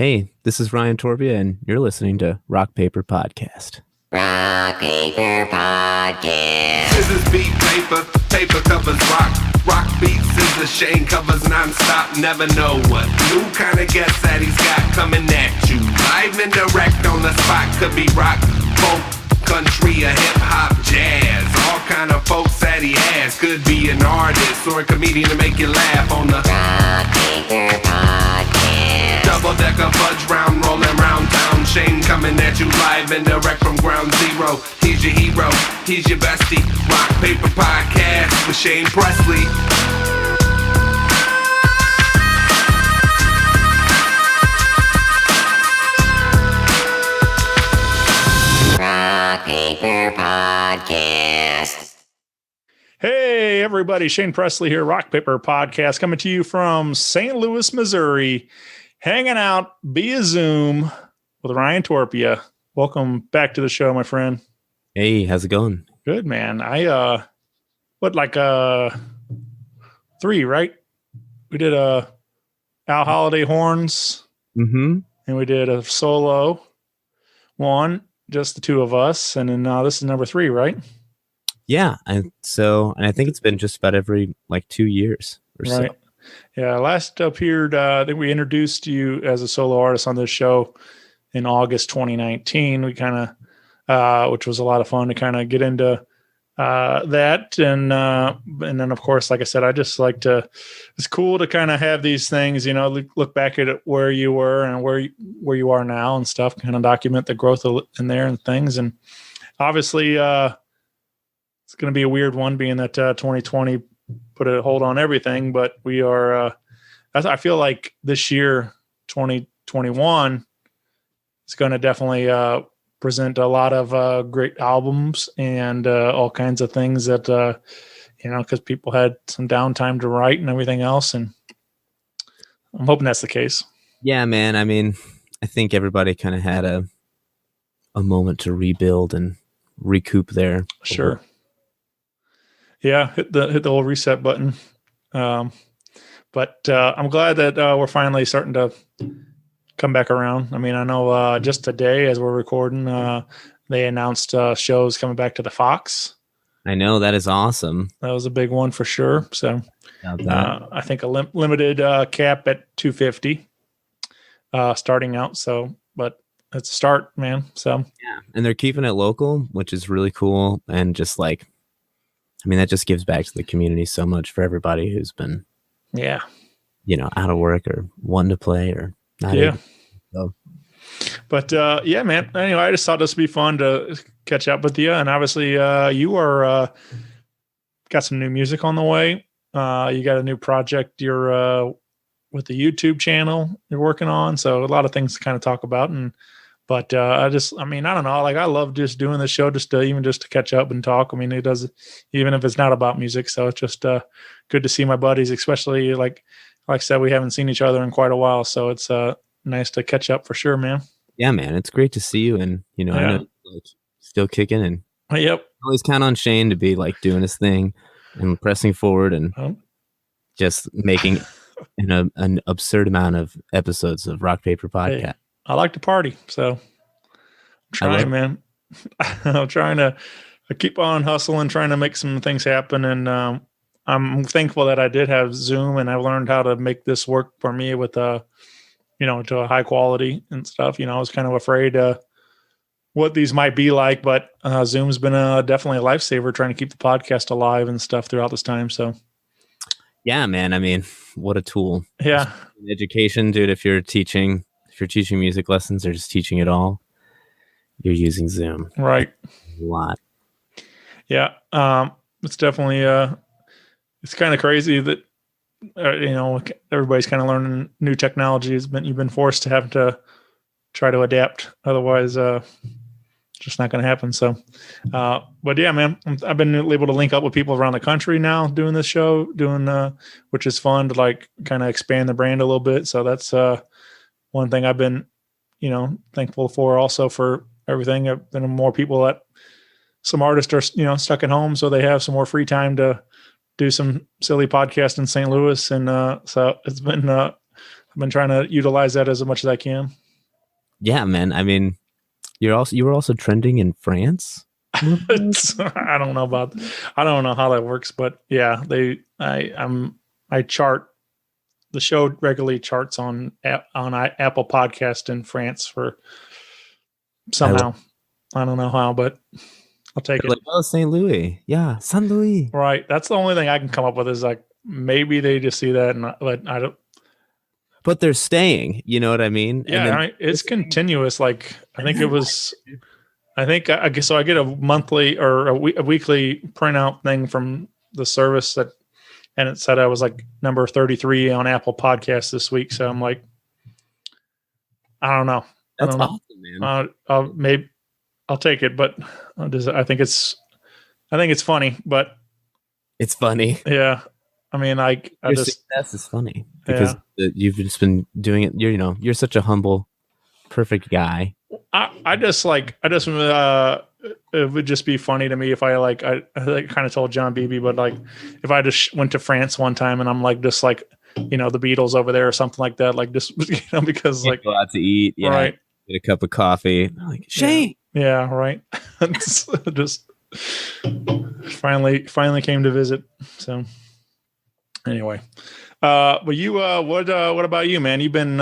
Hey, this is Ryan Torpea, and you're listening to Rock Paper Podcast. Rock Paper Podcast. Scissors beat paper, paper covers rock. Rock beats scissors, Shane covers non-stop. Never know what new kind of guest that he's got coming at you. Live and direct on the spot. Could be rock, folk, country, or hip-hop, jazz. All kind of folks that he has. Could be an artist or a comedian to make you laugh on the Rock Paper Podcast. double-decker fudge round, rolling round town. Shane coming at you live and direct from ground zero. He's your hero, he's your bestie. Rock Paper Podcast with Shane Presley. Rock Paper Podcast. Hey, everybody. Shane Presley here, Rock Paper Podcast, coming to you from St. Louis, Missouri, hanging out via Zoom with Ryan Torpea. Welcome back to the show, my friend. Hey, how's it going? Good, man. Three, right? We did Al Holiday Horns, Mm-hmm. and we did a solo one, just the two of us, and then this is number 3, right? Yeah, and I think it's been just about every 2 years or so. Right. Yeah, last appeared, I think we introduced you as a solo artist on this show in August 2019. We kind of, which was a lot of fun to kind of get into that. And then, of course, like I said, I just like to, it's cool to kind of have these things, look back at it, where you were and where you are now and stuff, kind of document the growth in there and things. And obviously, it's going to be a weird one being that 2020 put a hold on everything, but we are, I feel like this year, 2021, is going to definitely present a lot of great albums and all kinds of things that, because people had some downtime to write and everything else. And I'm hoping that's the case. Yeah, man. I mean, I think everybody kind of had a moment to rebuild and recoup there. Sure. Yeah, hit the old reset button. But I'm glad that we're finally starting to come back around. I mean, I know just today as we're recording, they announced shows coming back to the Fox. I know, that is awesome. That was a big one for sure. So I think a limited cap at 250 starting out. So, but it's a start, man. So yeah, and they're keeping it local, which is really cool. And just that just gives back to the community so much for everybody who's been, out of work or wanting to play or not. Yeah. So. But yeah, man. Anyway, I just thought this would be fun to catch up with you. And obviously, you are got some new music on the way. You got a new project you're with the YouTube channel you're working on. So a lot of things to kind of talk about. But I don't know. I love just doing this show just to catch up and talk. I mean, it does, even if it's not about music. So it's just good to see my buddies, especially like I said, we haven't seen each other in quite a while. So it's nice to catch up for sure, man. Yeah, man. It's great to see you. And, I know still kicking and yep. Always count on Shane to be doing his thing and pressing forward and just making an absurd amount of episodes of Rock Paper Podcast. Hey. I like to party, so I'm trying, man. I'm trying to keep on hustling, trying to make some things happen. And I'm thankful that I did have Zoom and I learned how to make this work for me with, to a high quality and stuff. I was kind of afraid what these might be like, but Zoom's been definitely a lifesaver trying to keep the podcast alive and stuff throughout this time. So, yeah, man. I mean, what a tool. Yeah. Education, dude. If you're teaching music lessons or just teaching it all, you're using Zoom. Right. A lot. Yeah. It's definitely, it's kind of crazy that, everybody's kind of learning new technologies, but you've been forced to have to try to adapt. Otherwise, just not going to happen. So, but yeah, man, I've been able to link up with people around the country now doing this show, which is fun to kind of expand the brand a little bit. So that's, one thing I've been, thankful for also for everything. I've been more people that some artists are, stuck at home. So they have some more free time to do some silly podcast in St. Louis. And so it's been I've been trying to utilize that as much as I can. Yeah, man. I mean, you were also trending in France. I don't know how that works, but yeah, I chart. The show regularly charts on Apple Podcast in France for somehow. I don't know how, but I'll take it. Like, oh, St. Louis. Yeah, Saint Louis. Right. That's the only thing I can come up with is like maybe they just see that and I don't. But they're staying. You know what I mean? Yeah, and then, it's continuous. Like I think it was. I think I guess so. I get a monthly or a weekly printout thing from the service and it said I was like number 33 on Apple Podcasts this week. So I'm like, I don't know. That's awesome, man. Maybe I'll take it, but I think it's funny, but it's funny. Yeah. I mean, your success is funny because you've just been doing it. You're such a humble, perfect guy. It would just be funny to me if I kind of told John Beebe, but like if I just went to France one time and I'm like, just like, the Beatles over there or something like that, like just, because like go out to eat. Yeah. Right. Get a cup of coffee. Like Shane. Yeah. Right. Just finally came to visit. So anyway, but you, what about you, man? You've been,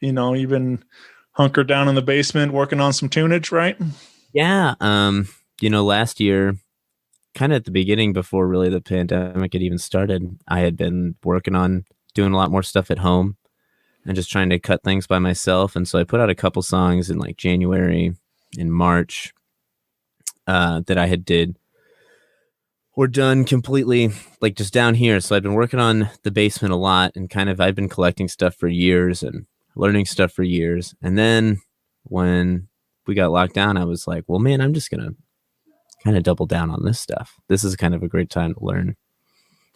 you've been hunkered down in the basement working on some tunage, right? Yeah. Last year, kind of at the beginning before really the pandemic had even started, I had been working on doing a lot more stuff at home and just trying to cut things by myself. And so I put out a couple songs in like January and March that I were done completely like just down here. So I've been working on the basement a lot and I've been collecting stuff for years and learning stuff for years. And then when we got locked down, I was like, well, man, I'm just going to kind of double down on this stuff. This is kind of a great time to learn,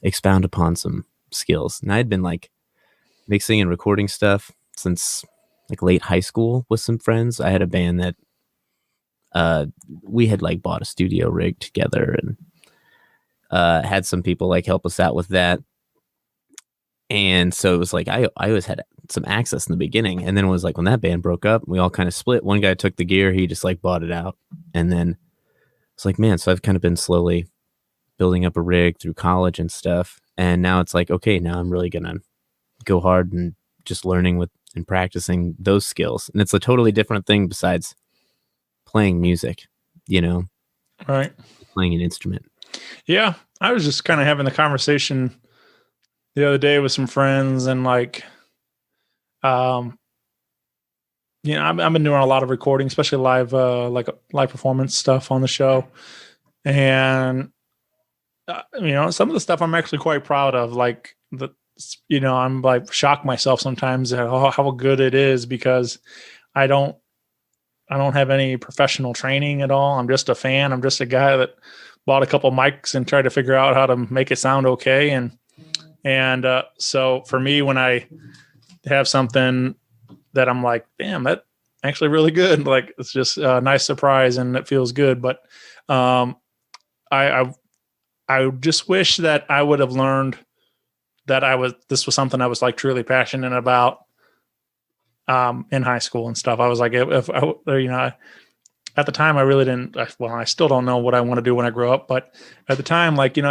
expound upon some skills. And I had been like mixing and recording stuff since like late high school with some friends. I had a band that we had like bought a studio rig together and had some people like help us out with that. And so it was like I always had some access in the beginning, and then it was like when that band broke up, we all kind of split. One guy took the gear, he just like bought it out, and then it's like, man, so I've kind of been slowly building up a rig through college and stuff, and now it's like, okay, now I'm really gonna go hard and just learning with and practicing those skills, and it's a totally different thing besides playing music, right? Playing an instrument. Yeah, I was just kind of having the conversation the other day with some friends, and like, I've been doing a lot of recording, especially live, live performance stuff on the show, and some of the stuff I'm actually quite proud of. Like I'm like shocked myself sometimes at how good it is because I don't have any professional training at all. I'm just a fan. I'm just a guy that bought a couple mics and tried to figure out how to make it sound okay, and so for me, when I have something that I'm like, damn, that actually really good. Like, it's just a nice surprise and it feels good. But I just wish that I would have learned that this was something I was like truly passionate about in high school and stuff. I was like, if I, at the time, I really didn't. Well, I still don't know what I want to do when I grow up. But at the time, like, you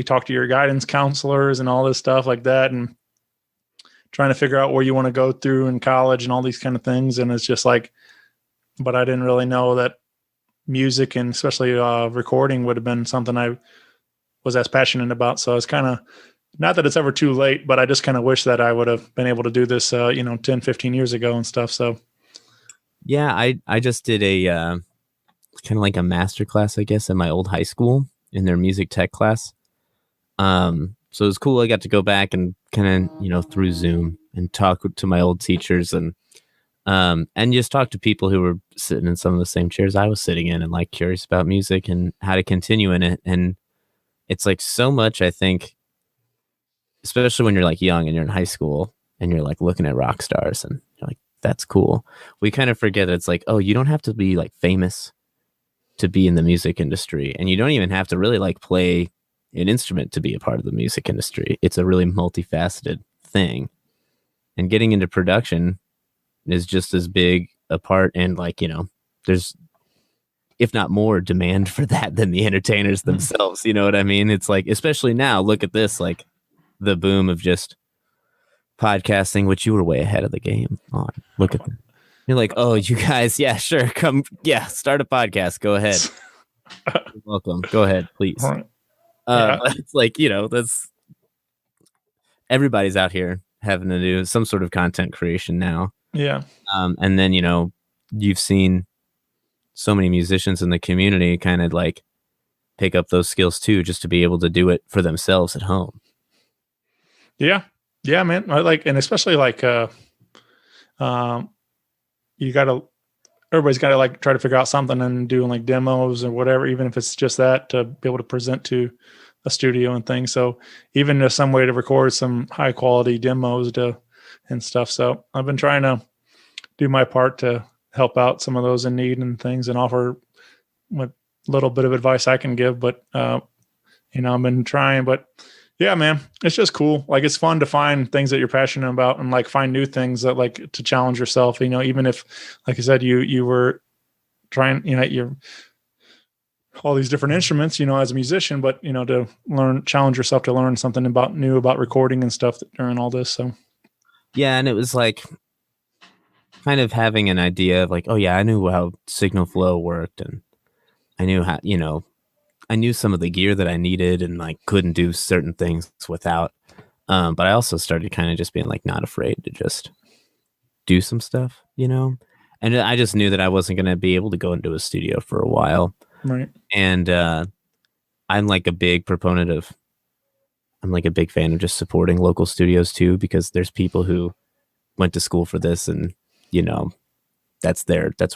talk to your guidance counselors and all this stuff like that, and trying to figure out where you want to go through in college and all these kind of things. And it's just like, but I didn't really know that music and especially recording would have been something I was as passionate about. So it's kind of, not that it's ever too late, but I just kind of wish that I would have been able to do this, 10, 15 years ago and stuff. So. Yeah, I just did a kind of like a master class, I guess, at my old high school in their music tech class. So it was cool. I got to go back and kind of, through Zoom and talk to my old teachers and just talk to people who were sitting in some of the same chairs I was sitting in and like curious about music and how to continue in it. And it's like so much, I think, especially when you're like young and you're in high school and you're like looking at rock stars and you're like, that's cool. We kind of forget that it's like, oh, you don't have to be like famous to be in the music industry. And you don't even have to really like play an instrument to be a part of the music industry. It's a really multifaceted thing. and getting into production is just as big a part, and like, you know, there's, if not more, demand for that than the entertainers themselves. You know what I mean? It's like, especially now, look at this, like the boom of just podcasting, which you were way ahead of the game on. Look at that. You're like, oh, you guys, yeah, sure, come, yeah, start a podcast. Go ahead. You're welcome. Go ahead, please. Right. It's like, you know, that's, everybody's out here having to do some sort of content creation now. Yeah. And then, you know, you've seen so many musicians in the community kind of like pick up those skills too, just to be able to do it for themselves at home. Yeah. Yeah, man. I like, and especially like, everybody's got to like try to figure out something and doing like demos or whatever, even if it's just that, to be able to present to a studio and things. So even there's some way to record some high quality demos and stuff. So I've been trying to do my part to help out some of those in need and things, and offer what little bit of advice I can give. But, you know, I've been trying, but yeah, man, it's just cool. Like, it's fun to find things that you're passionate about and like find new things that like to challenge yourself, you know, even if, like I said, you were trying, you know, you're all these different instruments, you know, as a musician, but, you know, to challenge yourself to learn something new about recording and stuff during all this. So, yeah. And it was like kind of having an idea of like, oh yeah, I knew how signal flow worked, and I knew how, you know, I knew some of the gear that I needed and like couldn't do certain things without. But I also started kind of just being like not afraid to just do some stuff, you know? And I just knew that I wasn't going to be able to go into a studio for a while. Right. And I'm like a big fan of just supporting local studios too, because there's people who went to school for this, and, you know, that's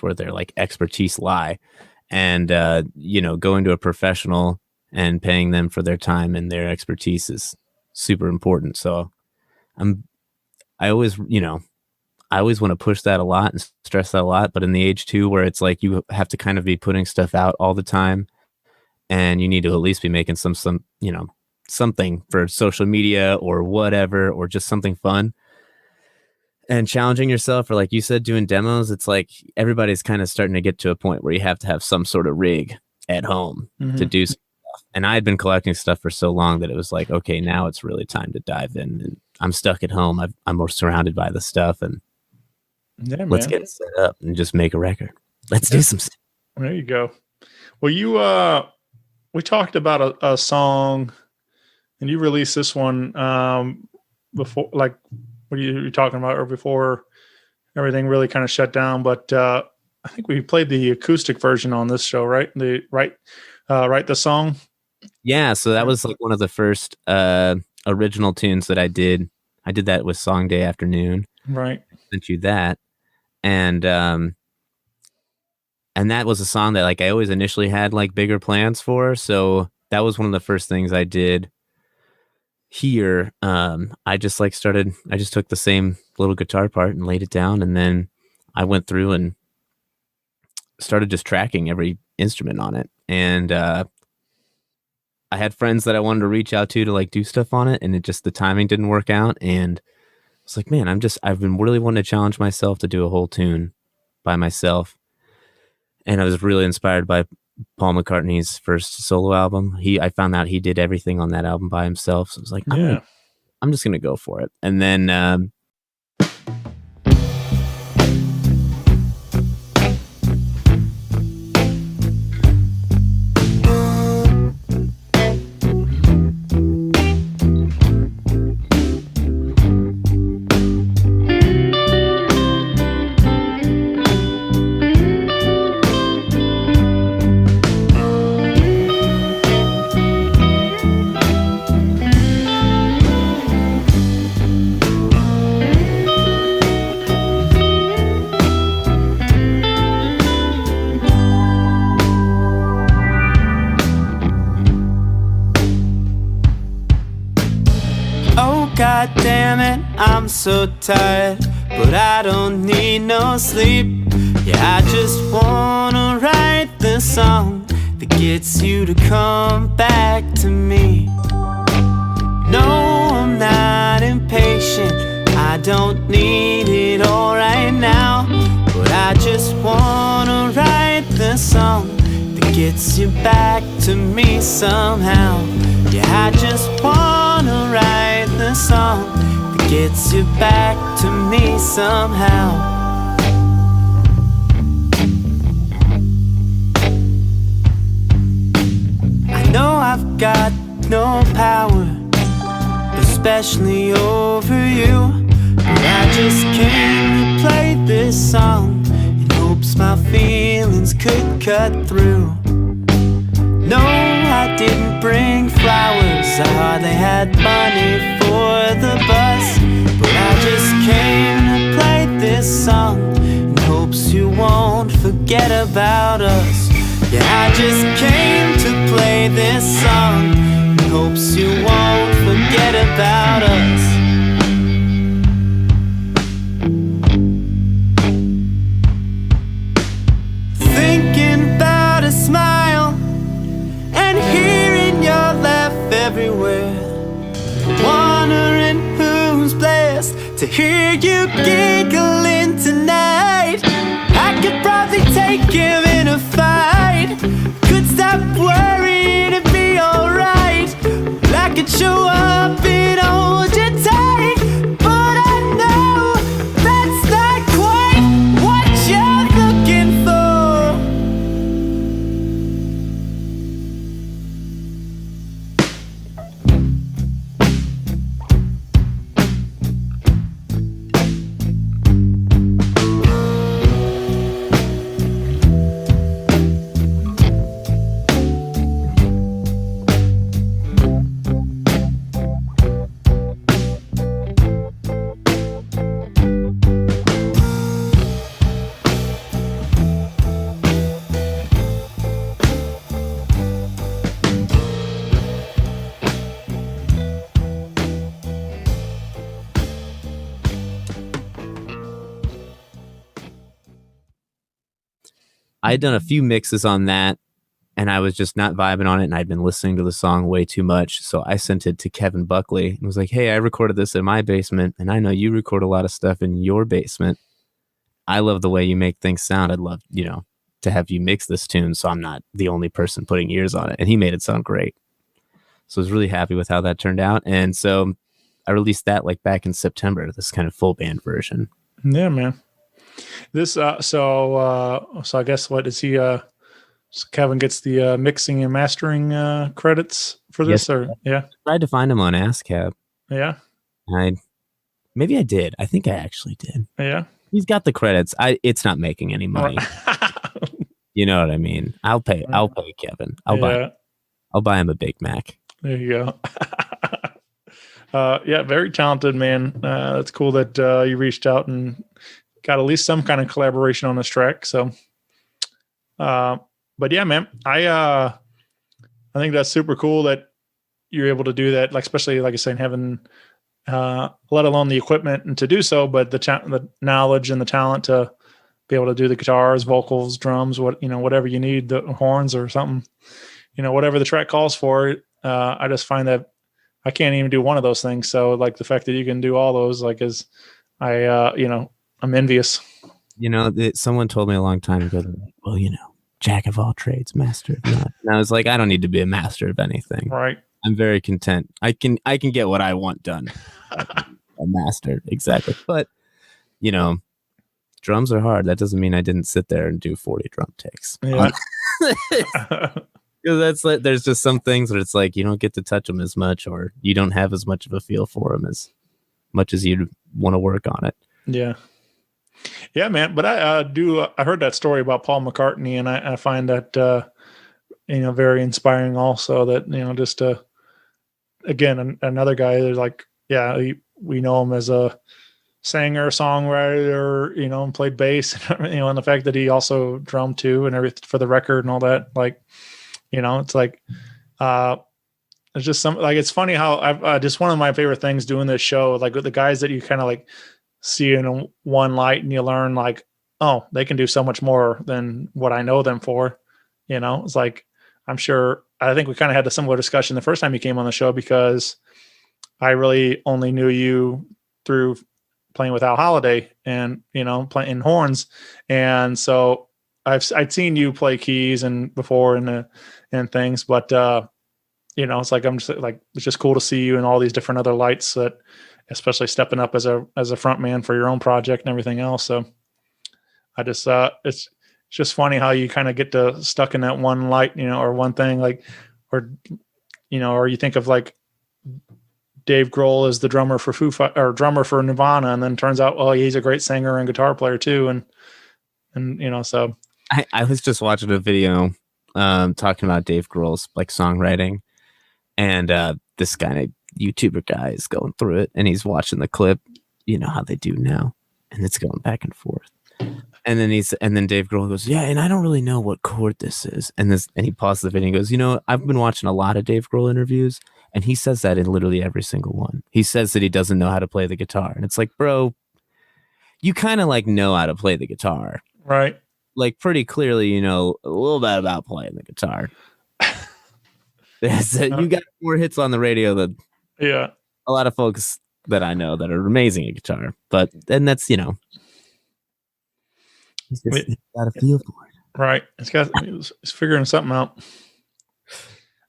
where their like expertise lie. And, you know, going to a professional and paying them for their time and their expertise is super important. So I always want to push that a lot and stress that a lot. But in the age too, where it's like you have to kind of be putting stuff out all the time, and you need to at least be making some, you know, something for social media or whatever, or just something fun. And challenging yourself, or like you said, doing demos, it's like everybody's kind of starting to get to a point where you have to have some sort of rig at home to do stuff. And I had been collecting stuff for so long that it was like, okay, now it's really time to dive in. And I'm stuck at home. I'm more surrounded by the stuff, and let's get it set up and just make a record. Let's do some stuff. There you go. Well, we talked about a song, and you released this one before, like, what are you talking about, or before everything really kind of shut down? But I think we played the acoustic version on this show, right? Write the Song. Yeah, so that was like one of the first original tunes that I did. I did that with Song Day Afternoon. Right. Sent you that, and that was a song that like I always initially had like bigger plans for. So that was one of the first things I did here. I just took the same little guitar part and laid it down, and then I went through and started just tracking every instrument on it. And I had friends that I wanted to reach out to like do stuff on it, and the timing didn't work out. And I was like, man, I've been really wanting to challenge myself to do a whole tune by myself. And I was really inspired by Paul McCartney's first solo album. I found out he did everything on that album by himself. So I was like, I'm just going to go for it. And then, God damn it, I'm so tired, but I don't need no sleep. Yeah, I just wanna write the song that gets you to come back to me. No, I'm not impatient, I don't need it all right now, but I just wanna write the song that gets you back to me somehow. Yeah, I just wanna write the song that gets you back to me somehow. I know I've got no power, especially over you, but I just came to play this song in hopes my feelings could cut through. No, I didn't bring flowers, I hardly had money for the bus, but I just came to play this song in hopes you won't forget about us. Yeah, I just came to play this song in hopes you won't forget about us. Thinking about a smile and hearing your laugh everywhere, wondering who's blessed to hear you giggling tonight. I could probably take him in a fight, could stop worrying and be alright. I could show up and hold you tight, but I know that's not quite what you're looking for. I had done a few mixes on that, and I was just not vibing on it, and I'd been listening to the song way too much. So I sent it to Kevin Buckley and was like, hey, I recorded this in my basement, and I know you record a lot of stuff in your basement. I love the way you make things sound. I'd love, to have you mix this tune so I'm not the only person putting ears on it. And he made it sound great. So I was really happy with how that turned out. And so I released that like back in September, this kind of full band version. Yeah, man. This so I guess what is he so Kevin gets the mixing and mastering credits for this. Yes. Or yeah, I tried to find him on ASCAP. yeah, Maybe I did. I think I actually did. yeah. He's got the credits. It's not making any money. You know what I mean? I'll pay Kevin. I'll buy him a Big Mac. There you go. Yeah, very talented, man. That's cool that you reached out and got at least some kind of collaboration on this track. So, but yeah, man, I think that's super cool that you're able to do that. Like, especially like I said, having let alone the equipment and to do so, but the knowledge and the talent to be able to do the guitars, vocals, drums, whatever you need, the horns or something, whatever the track calls for. I just find that I can't even do one of those things. So like the fact that you can do all those, like, I'm envious. Someone told me a long time ago, well, jack of all trades, master of none. And I was like, I don't need to be a master of anything. Right. I'm very content. I can get what I want done. A master, exactly. But drums are hard. That doesn't mean I didn't sit there and do 40 drum takes. Yeah. Because that's like, there's just some things that it's like you don't get to touch them as much, or you don't have as much of a feel for them as much as you'd want to work on it. Yeah. Yeah, man. But I heard that story about Paul McCartney, and I find that very inspiring also, that just again another guy that's like, we know him as a singer, songwriter, and played bass, and the fact that he also drummed too and everything for the record and all that, like, it's like it's just it's funny how I've just one of my favorite things doing this show, like with the guys that you kind of like see in one light and you learn like, oh, they can do so much more than what I know them for. It's like, I think we kind of had a similar discussion the first time you came on the show, because I really only knew you through playing with Al Holliday and, playing horns. And so I'd seen you play keys and before and things, but, it's like, I'm just like, it's just cool to see you in all these different other lights, that especially stepping up as a front man for your own project and everything else. So I just, it's just funny how you kind of get stuck in that one light, or one thing, like, or you think of like Dave Grohl as the drummer for drummer for Nirvana. And then turns out, oh, he's a great singer and guitar player too. And so I was just watching a video, talking about Dave Grohl's like songwriting, and this guy, YouTuber guy, is going through it, and he's watching the clip, how they do now, and it's going back and forth. And then Dave Grohl goes, yeah, and I don't really know what chord this is. And he paused the video and goes, I've been watching a lot of Dave Grohl interviews, and he says that in literally every single one. He says that he doesn't know how to play the guitar. And it's like, bro, you kind of like know how to play the guitar. Right. Like pretty clearly, a little bit about playing the guitar. You got more hits on the radio than a lot of folks that I know that are amazing at guitar. But then that's, he's got a feel for it. Right. It's figuring something out.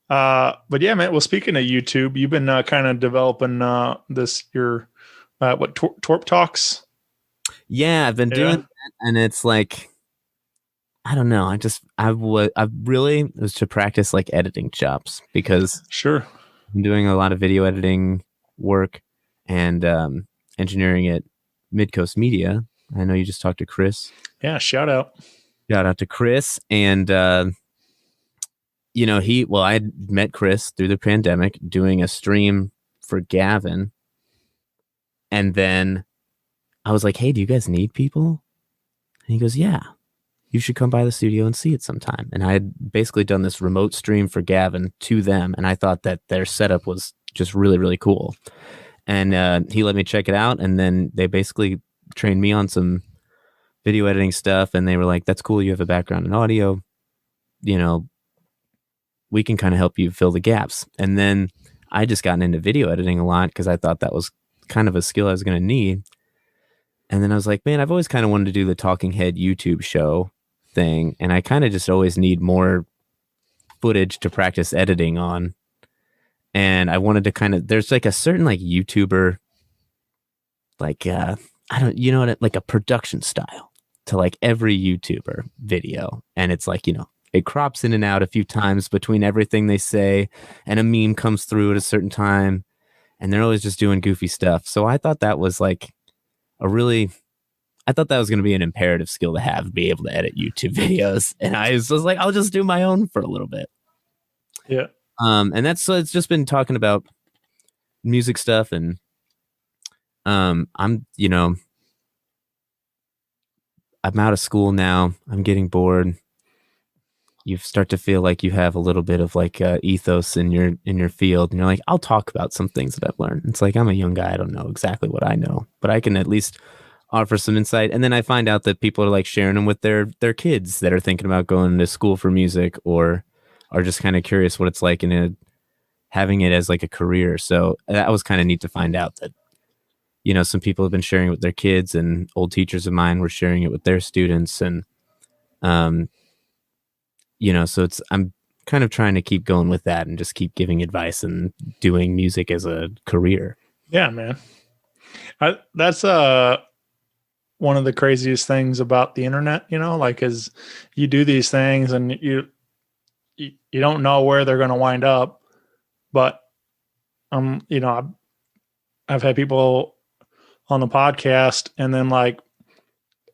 But yeah, man, well, speaking of YouTube, you've been kind of developing your Torp Talks? Yeah, I've been doing that, and it's like, I don't know. I really was to practice like editing chops, because sure, I'm doing a lot of video editing work and engineering at Midcoast Media. I know you just talked to Chris. Yeah, shout out to Chris. And I had met Chris through the pandemic doing a stream for Gavin, and then I was like, hey, do you guys need people? And he goes, yeah, you should come by the studio and see it sometime. And I had basically done this remote stream for Gavin to them, and I thought that their setup was just really, really cool. And he let me check it out, and then they basically trained me on some video editing stuff, and they were like, that's cool, you have a background in audio, we can kind of help you fill the gaps. And then I just gotten into video editing a lot because I thought that was kind of a skill I was going to need. And then I was like, man, I've always kind of wanted to do the talking head YouTube show thing, and I kind of just always need more footage to practice editing on. And I wanted to there's like a certain like YouTuber, like like a production style to like every YouTuber video. And it's like, it crops in and out a few times between everything they say, and a meme comes through at a certain time, and they're always just doing goofy stuff. So I thought that was like I thought that was going to be an imperative skill to have, be able to edit YouTube videos. And I was like, I'll just do my own for a little bit. Yeah. And so it's just been talking about music stuff, and I'm out of school now. I'm getting bored. You start to feel like you have a little bit of like ethos in your field, and you're like, I'll talk about some things that I've learned. It's like, I'm a young guy. I don't know exactly what I know, but I can at least offer some insight. And then I find out that people are like sharing them with their kids that are thinking about going to school for music, or are just kind of curious what it's like in having it as like a career. So that was kind of neat to find out that, some people have been sharing it with their kids, and old teachers of mine were sharing it with their students. And, so I'm kind of trying to keep going with that and just keep giving advice and doing music as a career. Yeah, man. That's one of the craziest things about the internet, like, is you do these things and you don't know where they're going to wind up. But, I've had people on the podcast, and then like,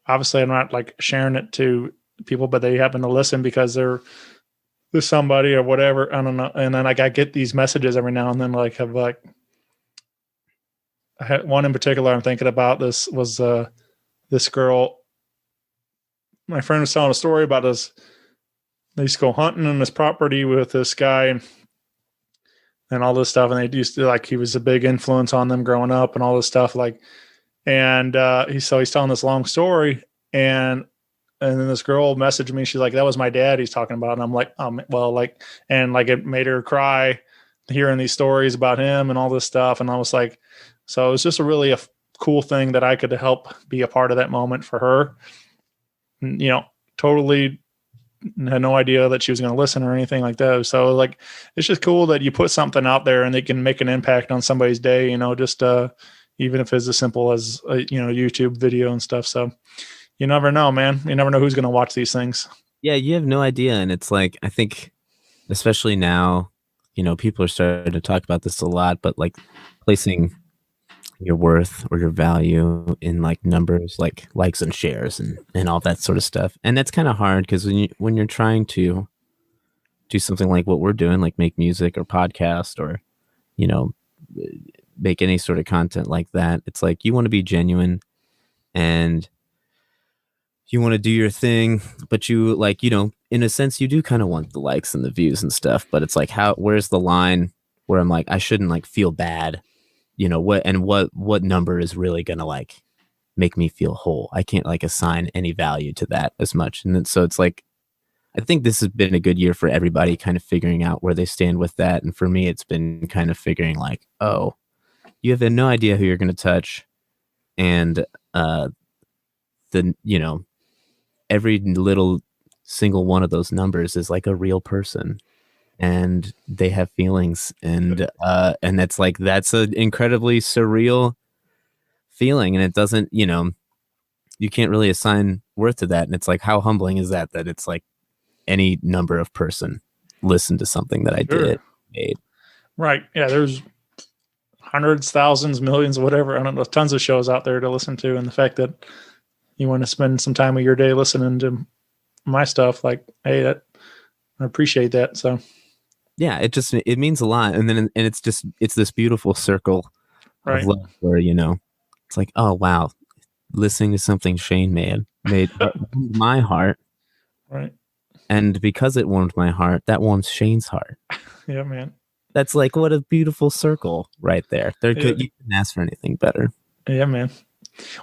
obviously I'm not like sharing it to people, but they happen to listen because they're with somebody or whatever. I don't know. And then like, I get these messages every now and then, like, I had one in particular I'm thinking about. This was this girl. My friend was telling a story about this. They used to go hunting on this property with this guy and all this stuff. And they used to, like, he was a big influence on them growing up and all this stuff. Like, and he's telling this long story, and then this girl messaged me. She's like, that was my dad he's talking about. And I'm like, well, like, and like, it made her cry hearing these stories about him and all this stuff. And I was like, so it was just a really cool thing that I could help be a part of that moment for her. You know, totally had no idea that she was going to listen or anything like that. So like, it's just cool that you put something out there and they can make an impact on somebody's day, you know, just even if it's as simple as a, you know, YouTube video and stuff. So you never know, man. You never know who's going to watch these things. Yeah, you have no idea. And it's like, I think, especially now, you know, people are starting to talk about this a lot, but like placing your worth or your value in like numbers, like likes and shares and all that sort of stuff. And that's kind of hard because when you're trying to do something like what we're doing, like make music or podcast or, you know, make any sort of content like that, it's like you want to be genuine and you want to do your thing, but you like, you know, in a sense you do kind of want the likes and the views and stuff, but it's like where's the line where I'm like, I shouldn't like feel bad, you know, what number is really going to like make me feel whole? I can't like assign any value to that as much. And then, so it's like, I think this has been a good year for everybody kind of figuring out where they stand with that. And for me, it's been kind of figuring like, oh, you have no idea who you're going to touch. And, you know, every little single one of those numbers is like a real person and they have feelings and that's like, that's an incredibly surreal feeling. And it doesn't, you know, you can't really assign worth to that. And it's like, how humbling is that it's like any number of person listen to something that I made. Right. Yeah. There's hundreds, thousands, millions, whatever. I don't know, tons of shows out there to listen to. And the fact that you want to spend some time of your day listening to my stuff, like, hey, I appreciate that. So yeah, it means a lot. And then, and it's this beautiful circle right. of love where, you know, it's like, oh wow, listening to something Shane made my heart. Right. And because it warmed my heart, that warms Shane's heart. Yeah, man. That's like, what a beautiful circle right there. You couldn't ask for anything better. Yeah, man.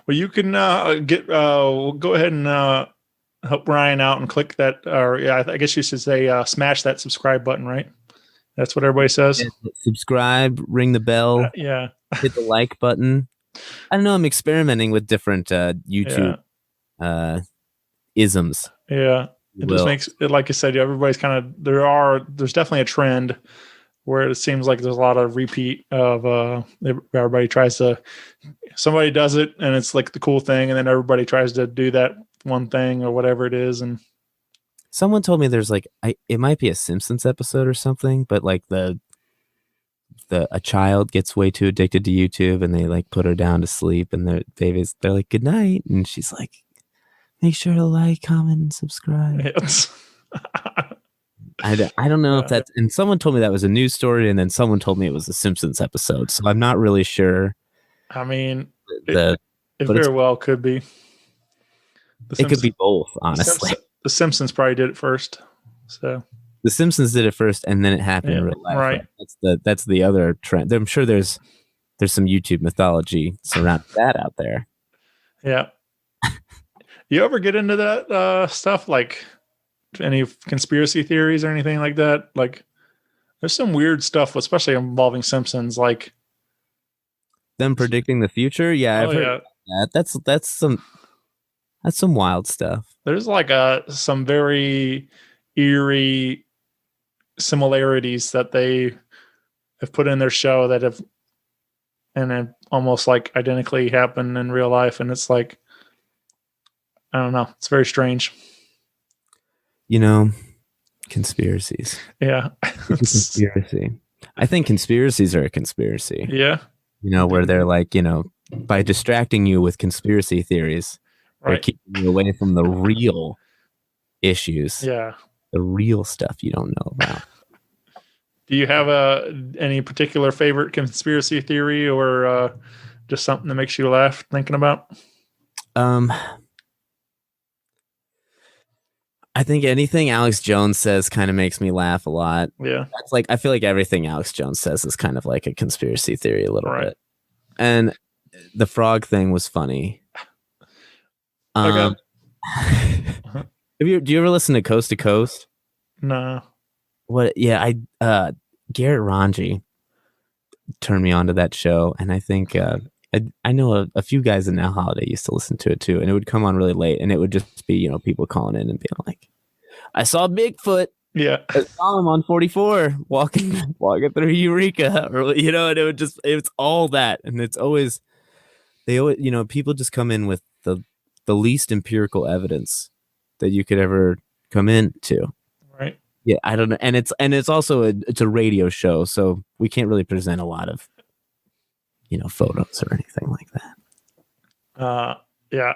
Well, you can go ahead and help Ryan out and click that, or yeah, I guess you should say smash that subscribe button, right? That's what everybody says. Yeah, subscribe, ring the bell, yeah, hit the like button. I don't know. I'm experimenting with different YouTube isms. Yeah, it just makes it, like I said, everybody's kind of there's definitely a trend where it seems like there's a lot of repeat of everybody somebody does it and it's like the cool thing, and then everybody tries to do that one thing or whatever it is. And someone told me there's like it might be a Simpsons episode or something, but like a child gets way too addicted to YouTube and they like put her down to sleep and they're like, good night, and she's like, make sure to like, comment, and subscribe. Yes. I don't know if that's, and someone told me that was a news story, and then someone told me it was a Simpsons episode, so I'm not really sure. I mean, it very well could be. It could be both, honestly. The Simpsons probably did it first. So the Simpsons did it first, and then it happened in real life. Right. That's the other trend. I'm sure there's some YouTube mythology surrounding that out there. Yeah. You ever get into that stuff, like any conspiracy theories or anything like that? Like, there's some weird stuff, especially involving Simpsons, like them predicting the future. Yeah, I've heard that. That's some wild stuff. There's like some very eerie similarities that they have put in their show that have almost like identically happened in real life, and it's like, I don't know. It's very strange. You know, conspiracies. Yeah. Conspiracy. I think conspiracies are a conspiracy. Yeah. You know, where they're like, you know, by distracting you with conspiracy theories, they're keeping you away from the real issues. Yeah. The real stuff you don't know about. Do you have any particular favorite conspiracy theory or just something that makes you laugh thinking about? I think anything Alex Jones says kind of makes me laugh a lot. Yeah. That's like, I feel like everything Alex Jones says is kind of like a conspiracy theory a little bit. And the frog thing was funny. Okay. Do you ever listen to Coast to Coast? No. What? Yeah, Garrett Ranji turned me on to that show, and I think I know a few guys in Now Holiday used to listen to it too, and it would come on really late, and it would just be, people calling in and being like, I saw Bigfoot. Yeah. I saw him on 44 walking through Eureka, or and it's all that, and it's always people just come in with the least empirical evidence that you could ever come into. Right. Yeah, I don't know, and it's also it's a radio show, so we can't really present a lot of photos or anything like that. Yeah.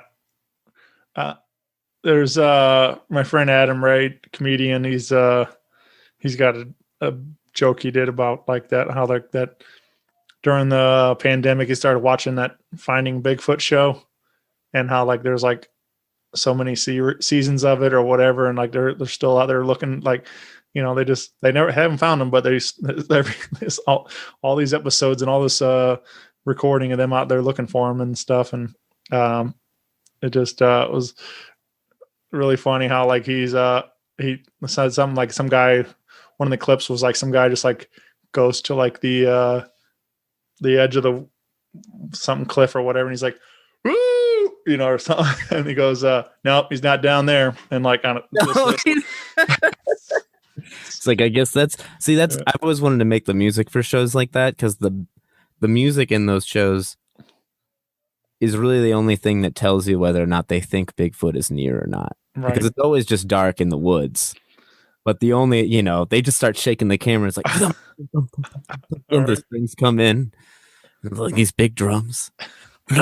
There's my friend Adam Ray, comedian. He's got a joke he did about like that, how like that during the pandemic he started watching that Finding Bigfoot show, and how like there's like so many seasons of it or whatever, and like they're still out there looking, like they never haven't found them, but there's all these episodes and all this recording of them out there looking for them and stuff, and it just was really funny how like he said something like some guy, one of the clips was like some guy just like goes to like the edge of the something cliff or whatever, and he's like, woo, or something, and he goes, nope, he's not down there, and like on it. It's like, I guess that's I've always wanted to make the music for shows like that, because the music in those shows is really the only thing that tells you whether or not they think Bigfoot is near or not. Right. Because it's always just dark in the woods. But the only, they just start shaking the camera. It's like, these things come in. Like these big drums. It's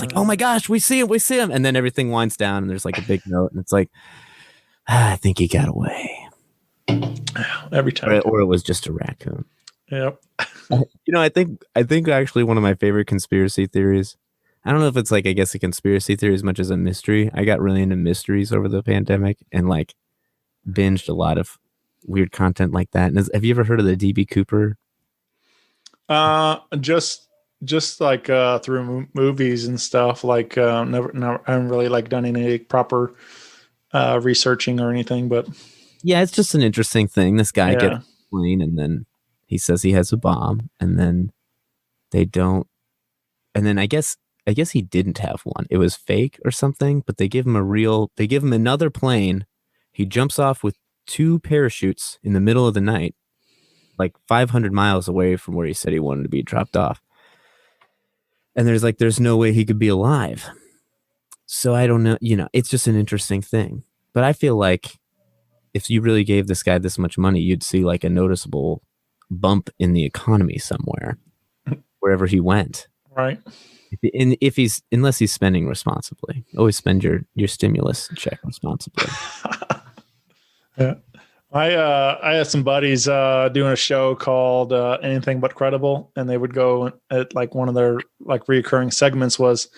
like, oh my gosh, we see him. And then everything winds down and there's like a big note. And it's like, I think he got away. Every time. Or it was just a raccoon. Yep. I think actually one of my favorite conspiracy theories, I don't know if it's like, I guess, a conspiracy theory as much as a mystery. I got really into mysteries over the pandemic and like binged a lot of weird content like that. And have you ever heard of the DB Cooper? Just like through movies and stuff. Like never, I haven't really like done any proper researching or anything. But yeah, it's just an interesting thing. This guy gets a plane and then he says he has a bomb, and then they don't. And then I guess he didn't have one. It was fake or something, but they give him another plane. He jumps off with 2 parachutes in the middle of the night, like 500 miles away from where he said he wanted to be dropped off. And there's no way he could be alive. So I don't know, it's just an interesting thing. But I feel like if you really gave this guy this much money, you'd see like a noticeable bump in the economy somewhere, wherever he went. Right. Unless he's spending responsibly. Always spend your stimulus check responsibly. Yeah. I had some buddies doing a show called Anything But Credible, and they would go at like one of their like reoccurring segments was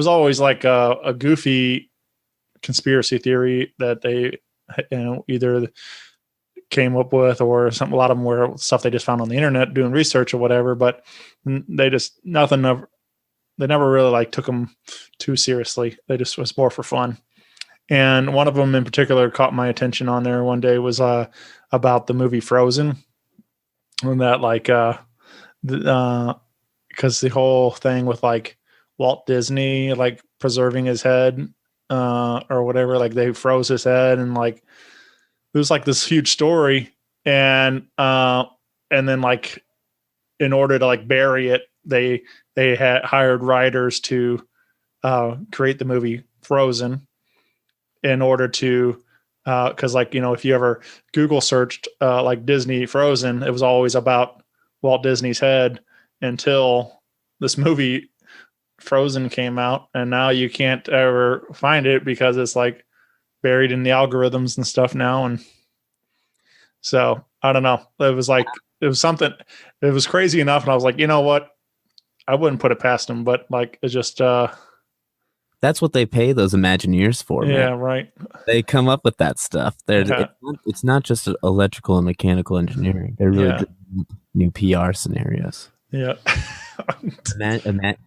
always like a goofy conspiracy theory that they either came up with, or something. A lot of them were stuff they just found on the internet doing research or whatever, but they never really like took them too seriously. They just was more for fun. And one of them in particular caught my attention on there one day was about the movie Frozen, and that like because the whole thing with like Walt Disney like preserving his head or whatever, like they froze his head, and like it was like this huge story, and then like in order to like bury it, they had hired writers to create the movie Frozen in order to because like if you ever Google searched like Disney Frozen, it was always about Walt Disney's head until this movie Frozen came out, and now you can't ever find it because it's like buried in the algorithms and stuff now. And so I don't know. It was something. It was crazy enough, and I was like, you know what? I wouldn't put it past them, but like it's just. That's what they pay those Imagineers for. Yeah, man. right. They come up with that stuff. It's not just electrical and mechanical engineering. They're really good new PR scenarios. Yeah.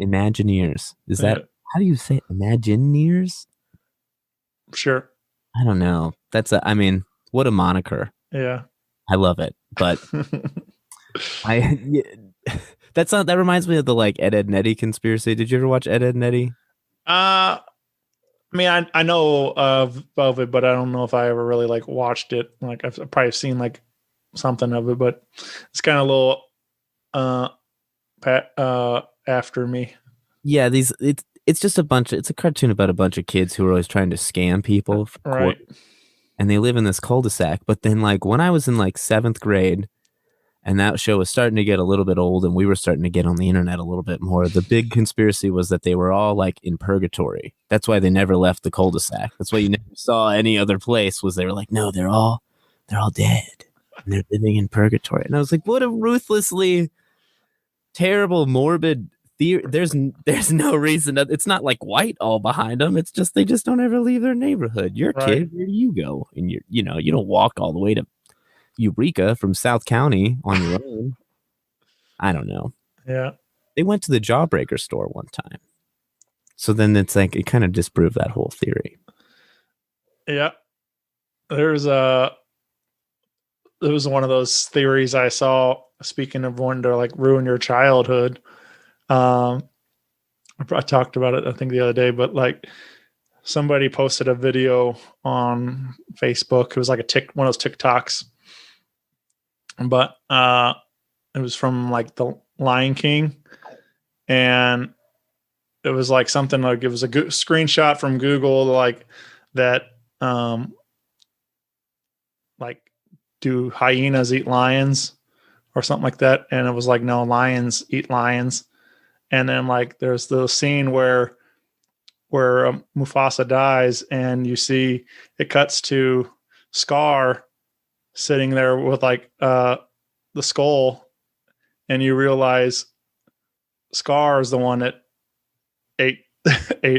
Imagineers. Is that how do you say it? Imagineers? Sure. I don't know. What a moniker. Yeah. I love it. But That reminds me of the like Ed, Ed and Eddie conspiracy. Did you ever watch Ed, Ed and Eddie? I mean, I know of it, but I don't know if I ever really like watched it. Like I've probably seen like something of it, but it's kind of a little after me. Yeah, it's just it's a cartoon about a bunch of kids who are always trying to scam people, right? And they live in this cul-de-sac. But then, like when I was in like 7th grade, and that show was starting to get a little bit old, and we were starting to get on the internet a little bit more. The big conspiracy was that they were all like in purgatory. That's why they never left the cul-de-sac. That's why you never saw any other place. Was they were like, no, they're all dead, and they're living in purgatory. And I was like, what a ruthlessly terrible, morbid theory. There's no reason that it's not like white all behind them. It's just they just don't ever leave their neighborhood. You're a kid, where do you go? And you don't walk all the way to Eureka from South County on your own. I don't know. Yeah. They went to the Jawbreaker store one time. So then it's like it kind of disproved that whole theory. Yeah. There was one of those theories I saw, speaking of wanting to like ruin your childhood. I talked about it I think the other day, but like somebody posted a video on Facebook. It was like one of those TikToks. But it was from like the Lion King, and it was like something like it was a good screenshot from Google, like that. Like, do hyenas eat lions, or something like that? And it was like, no, lions eat lions. And then like there's the scene where Mufasa dies, and you see it cuts to Scar sitting there with like the skull, and you realize Scar is the one that ate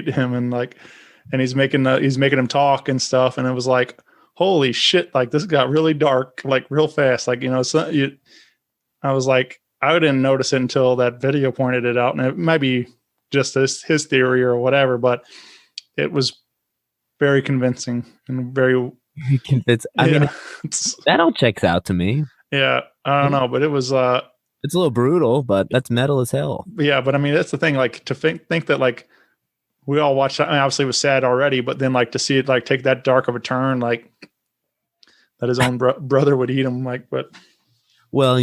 him, and he's making him talk and stuff. And it was like, holy shit, like this got really dark, like real fast. Like, I was like, I didn't notice it until that video pointed it out, and it might be just his theory or whatever, but it was very convincing and very convincing. I mean, that all checks out to me. Yeah, I don't know, but it was it's a little brutal, but that's metal as hell. Yeah, but I mean, that's the thing. Like to think that like we all watched. I mean, obviously it was sad already, but then like to see it like take that dark of a turn, like that his own brother would eat him. Like, but well,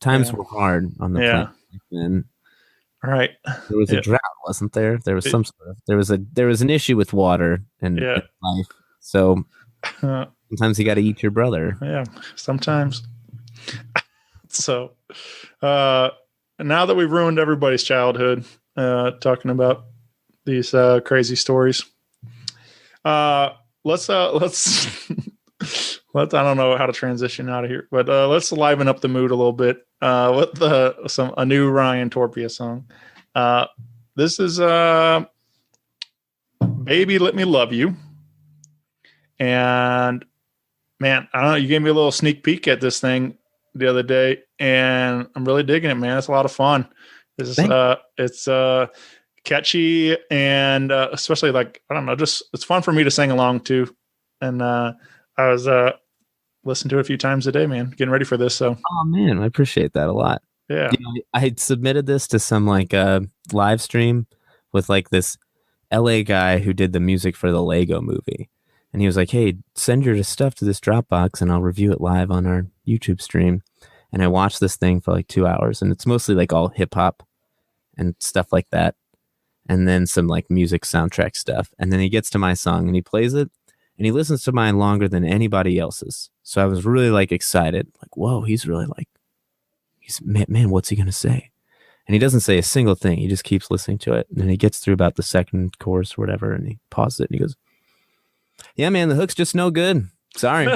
times were hard on the planet. And right, there was a drought, wasn't there? There was there was an issue with water and life. So sometimes you got to eat your brother. Yeah, sometimes. So now that we've ruined everybody's childhood, talking about these crazy stories, let's I don't know how to transition out of here, but let's liven up the mood a little bit with a new Ryan Torpea song. This is Baby Let Me Love You. And man, I don't know, you gave me a little sneak peek at this thing the other day, and I'm really digging it, man. It's a lot of fun. It's catchy, and especially like, I don't know, just it's fun for me to sing along to. And I was listening to it a few times a day, man, getting ready for this. So oh man, I appreciate that a lot. Yeah. I had submitted this to some like live stream with like this LA guy who did the music for the Lego movie. And he was like, hey, send your stuff to this Dropbox and I'll review it live on our YouTube stream. And I watched this thing for like 2 hours, and it's mostly like all hip hop and stuff like that. And then some like music soundtrack stuff. And then he gets to my song and he plays it, and he listens to mine longer than anybody else's. So I was really like excited. Like, whoa, he's really like, man, what's he going to say? And he doesn't say a single thing. He just keeps listening to it. And then he gets through about the second chorus or whatever, and he pauses it and he goes, yeah, man, the hook's just no good. Sorry.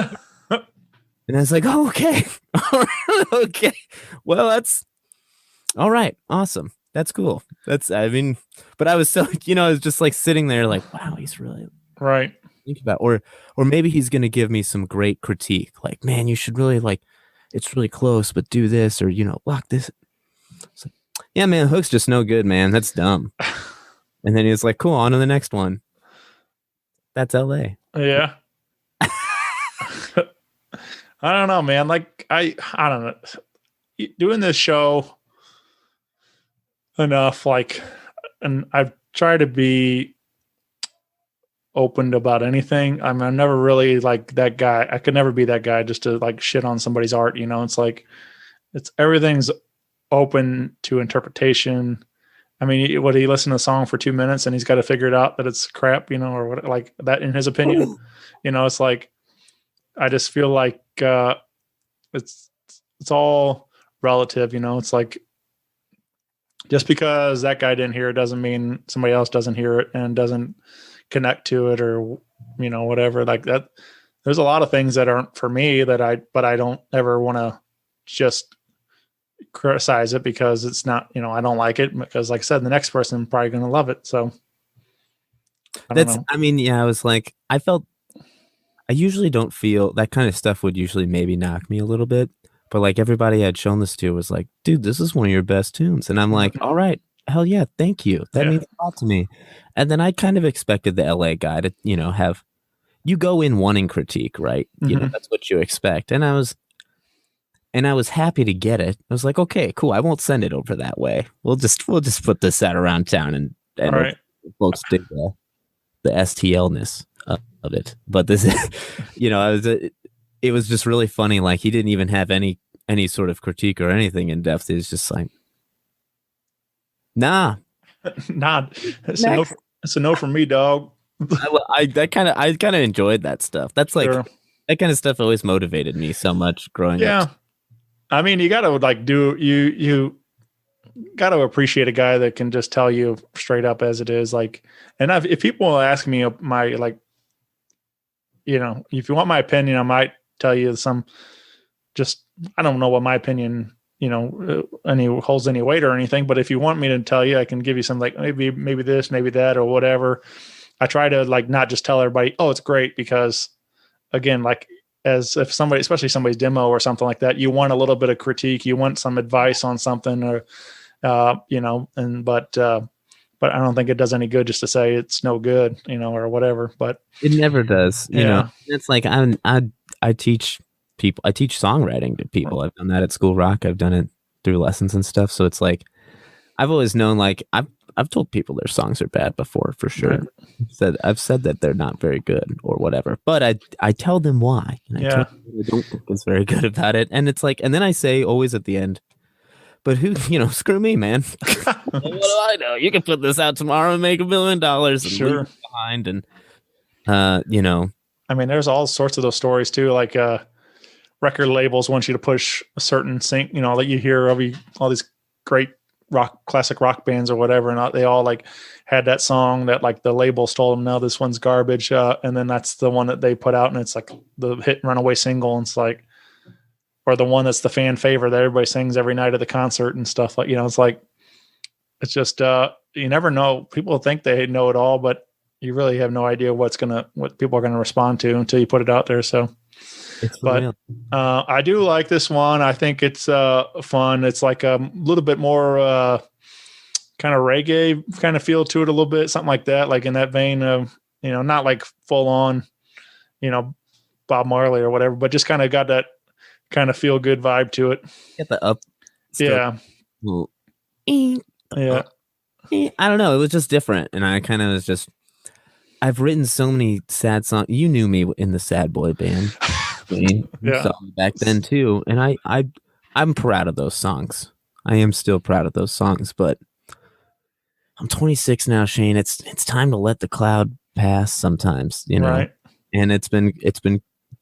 And I was like, oh, okay. Okay. Well, that's all right. Awesome. That's cool. But I was so, I was just like sitting there like, wow, he's really right. Think about, or maybe he's going to give me some great critique. Like, man, you should really like, it's really close, but do this, or, block this. It's like, yeah, man, hook's just no good, man. That's dumb. And then he was like, cool, on to the next one. That's LA. Yeah. I don't know, man. Like I don't know. Doing this show enough. Like, and I've tried to be open about anything. I'm never really like that guy. I could never be that guy just to like shit on somebody's art. You know, it's like everything's open to interpretation. I mean, what he listened to a song for 2 minutes and he's got to figure it out that it's crap, you know, or what, like that in his opinion. You know, it's like I just feel like it's all relative. You know, it's like just because that guy didn't hear it doesn't mean somebody else doesn't hear it and doesn't connect to it, or you know, whatever like that. There's a lot of things that aren't for me but I don't ever want to just criticize it because it's not, you know, I don't like it, because like I said, the next person probably going to love it. So I mean, yeah, I was like, I usually don't feel that kind of stuff would usually maybe knock me a little bit, but like everybody I'd shown this to was like, dude, this is one of your best tunes. And I'm like, all right, hell yeah, thank you. That means a lot to me. And then I kind of expected the LA guy to, you know, you go in wanting critique, right? You know, that's what you expect. And I was happy to get it. I was like, okay, cool. I won't send it over that way. We'll just put this out around town and right. Folks dig the STL-ness of it. But this, you know, it was just really funny. Like he didn't even have any sort of critique or anything in depth. He was just like, nah. It's a no from me, dog. I kind of enjoyed that stuff. That's like that kind of stuff always motivated me so much growing up. I mean, you got to like you got to appreciate a guy that can just tell you straight up as it is. Like, and if people ask me my, like, you know, if you want my opinion, I might tell you I don't know what my opinion, you know, holds any weight or anything. But if you want me to tell you, I can give you some, like, maybe this, maybe that, or whatever. I try to like not just tell everybody, oh, it's great, because again, like, as if somebody, especially somebody's demo or something like that, you want a little bit of critique, you want some advice on something, or you know, but I don't think it does any good just to say it's no good, you know, or whatever. But it never does. You know, it's like I teach people. I teach songwriting to people. I've done that at School Rock. I've done it through lessons and stuff. So it's like I've always known, like I've told people their songs are bad before, for sure. Right. I've said that they're not very good or whatever, but I tell them why. And I tell them I don't think it's very good about it. And it's like, and then I say always at the end, but who, you know, screw me, man. What do I know? You can put this out tomorrow and make $1 million and leave it behind. And, you know, I mean, there's all sorts of those stories too. Like, record labels want you to push a certain sync, you know, that you hear all these great classic rock bands or whatever, and they all like had that song that like the labels told them, no, this one's garbage, and then that's the one that they put out, and it's like the hit and runaway single, and it's like, or the one that's the fan favorite that everybody sings every night of the concert and stuff, like, you know, it's like, it's just you never know. People think they know it all, but you really have no idea what people are gonna respond to until you put it out there. So but I do like this one. I think it's fun. It's like a little bit more kind of reggae kind of feel to it, a little bit, something like that, like in that vein of, you know, not like full on, you know, Bob Marley or whatever, but just kind of got that kind of feel good vibe to it. Get the up. Yeah. Yeah. I don't know. It was just different. And I kind of was just, I've written so many sad songs. You knew me in the sad boy band. Back then too, and I'm proud of those songs. I am still proud of those songs, but I'm 26 now, Shane. It's time to let the cloud pass sometimes, you know. Right. And it's been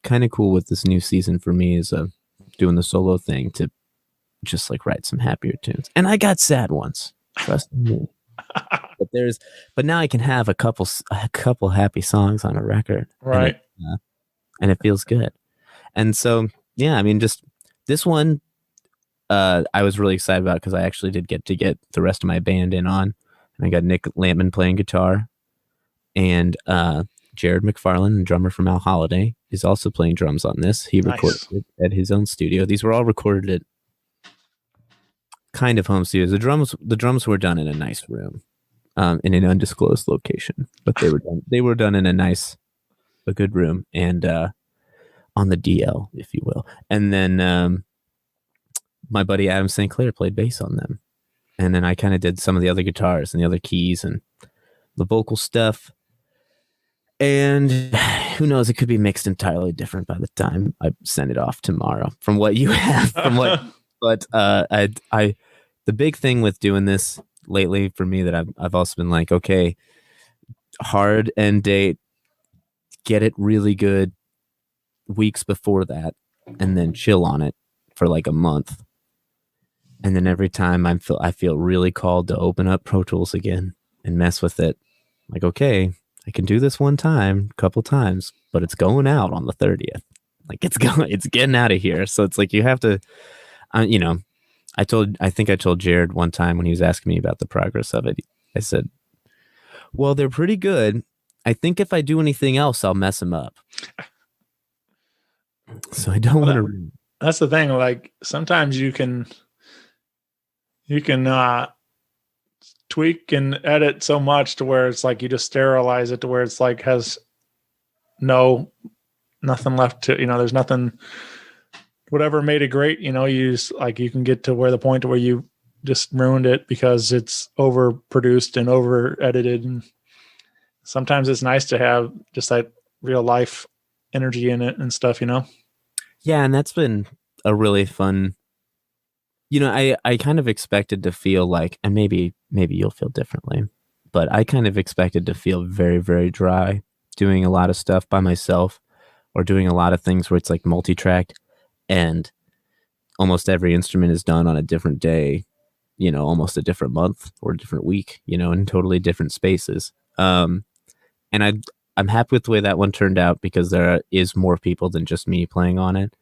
kind of cool with this new season for me, is doing the solo thing, to just like write some happier tunes. And I got sad ones, trust me. but now I can have a couple happy songs on a record, right? And it feels good. And so, yeah, I mean, just this one, I was really excited about, because I actually did get the rest of my band in on. And I got Nick Lampman playing guitar, and Jared McFarlane, drummer from Al Holiday, is also playing drums on this. He recorded it at his own studio. These were all recorded at kind of home studios. The drums were done in a nice room, in an undisclosed location, but they were done in a good room, and on the DL, if you will. And then my buddy Adam St. Clair played bass on them. and then I kind of did some of the other guitars and the other keys and the vocal stuff. And who knows, it could be mixed entirely different by the time I send it off tomorrow from what you have. But the big thing with doing this lately for me that I've also been like, okay, hard end date, get it really good weeks before that, and then chill on it for like a month. And then every time I feel really called to open up Pro Tools again and mess with it. Like, okay, I can do this one time, a couple times, but it's going out on the 30th. Like it's getting out of here. So it's like you have to, you know, I think I told Jared one time when he was asking me about the progress of it, I said, well, they're pretty good. I think if I do anything else, I'll mess them up. So I don't want to. That's the thing. Like sometimes you can tweak and edit so much to where it's like you just sterilize it to where it's like has nothing left to, you know, there's nothing, whatever made it great, you know, you just like, you can get to where the point where you just ruined it because it's overproduced and over edited. And sometimes it's nice to have just that real life energy in it and stuff, you know? Yeah. And that's been a really fun, you know, I kind of expected to feel like, and maybe you'll feel differently, but I kind of expected to feel very, very dry doing a lot of stuff by myself or doing a lot of things where it's like multi-tracked and almost every instrument is done on a different day, you know, almost a different month or a different week, you know, in totally different spaces. And I'm happy with the way that one turned out because there is more people than just me playing on it.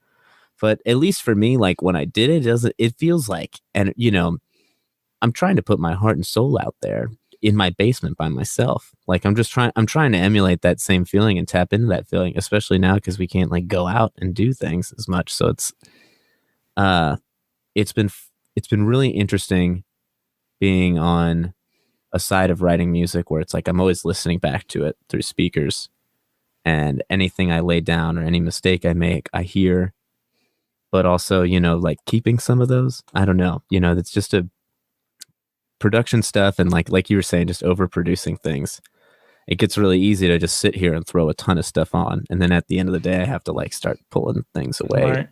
But at least for me, like when I did it, it feels like, and you know, I'm trying to put my heart and soul out there in my basement by myself. Like I'm trying to emulate that same feeling and tap into that feeling, especially now because we can't like go out and do things as much. So it's been really interesting being on a side of writing music where it's like I'm always listening back to it through speakers, and anything I lay down or any mistake I make, I hear. But also, you know, like keeping some of those, I don't know, you know, that's just a production stuff. And like you were saying, just overproducing things. It gets really easy to just sit here and throw a ton of stuff on. And then at the end of the day, I have to like start pulling things away. Right.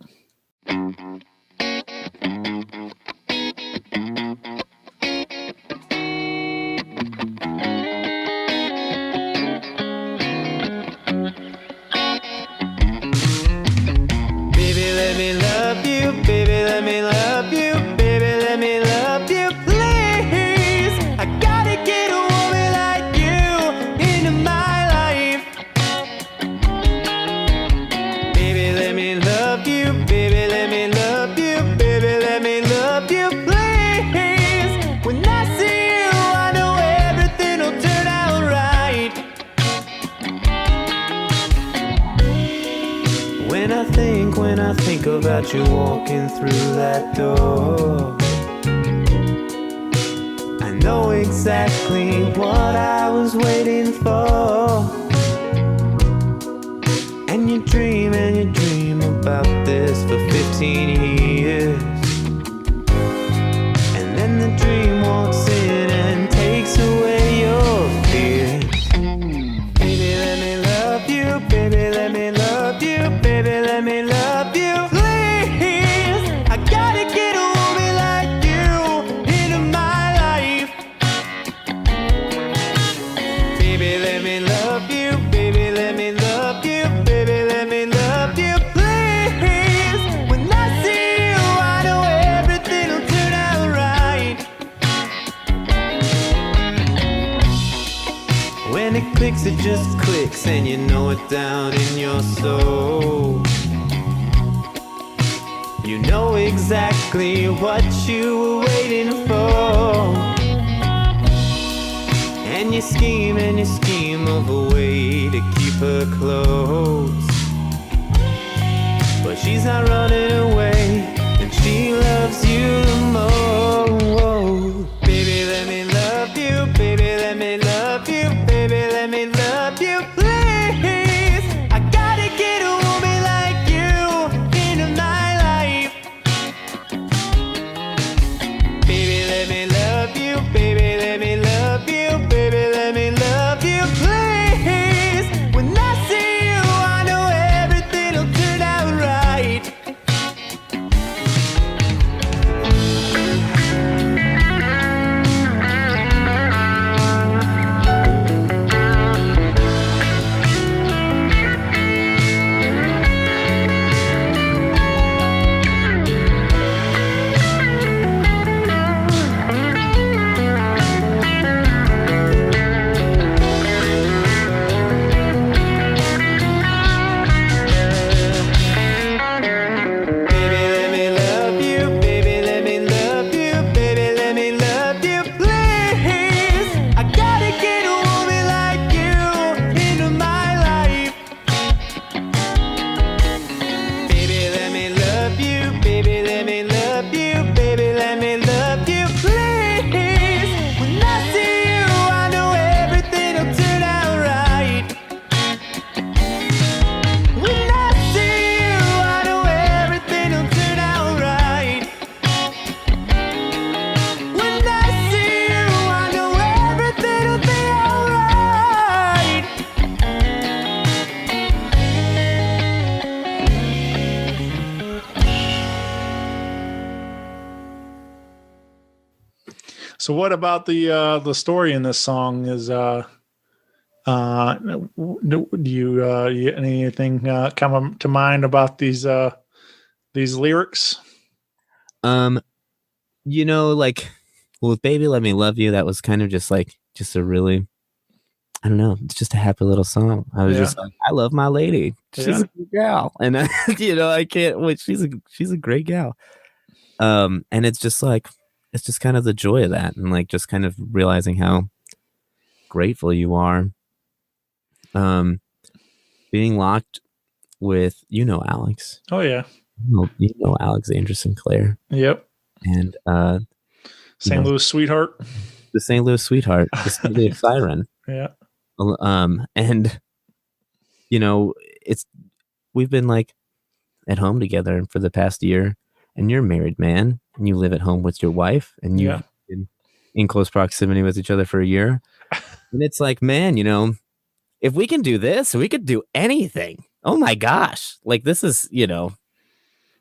About you walking through that door, I know exactly what I was waiting for. And you dream about this for 15 years, and then the dream walks in and takes away your fears. Baby, let me love you, baby, let me love you, baby, let me love you. It just clicks and you know it down in your soul. You know exactly what you were waiting for. And you scheme of a way to keep her close. But she's not running away, and she loves you the most. Baby, let me love you, baby, let me love you, baby, let me love you, please. I gotta get a woman like you into my life. Baby, let me love So what about the story in this song? Is do you anything come to mind about these lyrics? Like, well, with Baby Let Me Love You, that was kind of just a really, I don't know, it's just a happy little song. I was just like, I love my lady. She's a good gal. And I can't wait. She's a great gal. And it's just kind of the joy of that, and like just kind of realizing how grateful you are. Being locked with Alex. Oh yeah. Alexandra Sinclair. Yep. And St. Louis Sweetheart. The St. Louis Sweetheart. The St. Louis Siren. Yeah. And we've been like at home together for the past year, and you're a married man and you live at home with your wife, and you've been in close proximity with each other for a year. And it's like, man, if we can do this, we could do anything. Oh my gosh. Like, this is,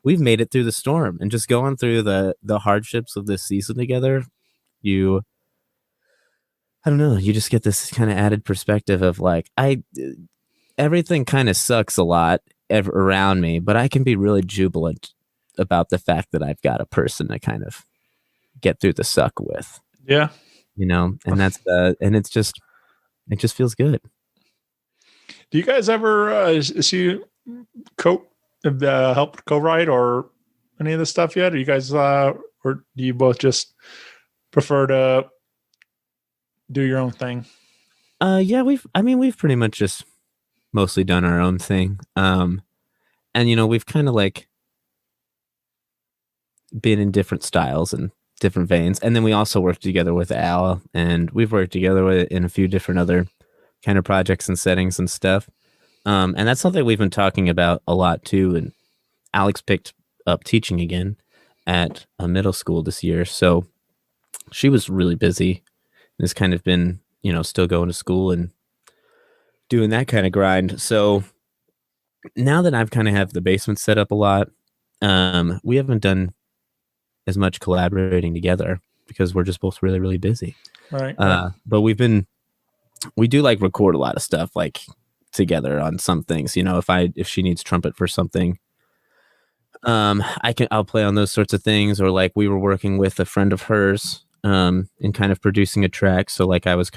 we've made it through the storm, and just going through the hardships of this season together, I don't know, you just get this kind of added perspective of like, everything kind of sucks a lot around me, but I can be really jubilant about the fact that I've got a person to kind of get through the suck with. Yeah. And that's and it just feels good. Do you guys ever see help co-write or any of this stuff yet? Or you guys or do you both just prefer to do your own thing? Yeah, we've pretty much just mostly done our own thing. And we've kind of like been in different styles and different veins. And then we also worked together with Al, and we've worked together in a few different other kind of projects and settings and stuff. And that's something we've been talking about a lot too. And Alex picked up teaching again at a middle school this year. So she was really busy and has kind of been, still going to school and doing that kind of grind. So now that I've kind of have the basement set up a lot, we haven't done as much collaborating together because we're just both really, really busy. Right. But we do like record a lot of stuff like together on some things. If she needs trumpet for something, I'll play on those sorts of things. Or like we were working with a friend of hers in kind of producing a track. So like I was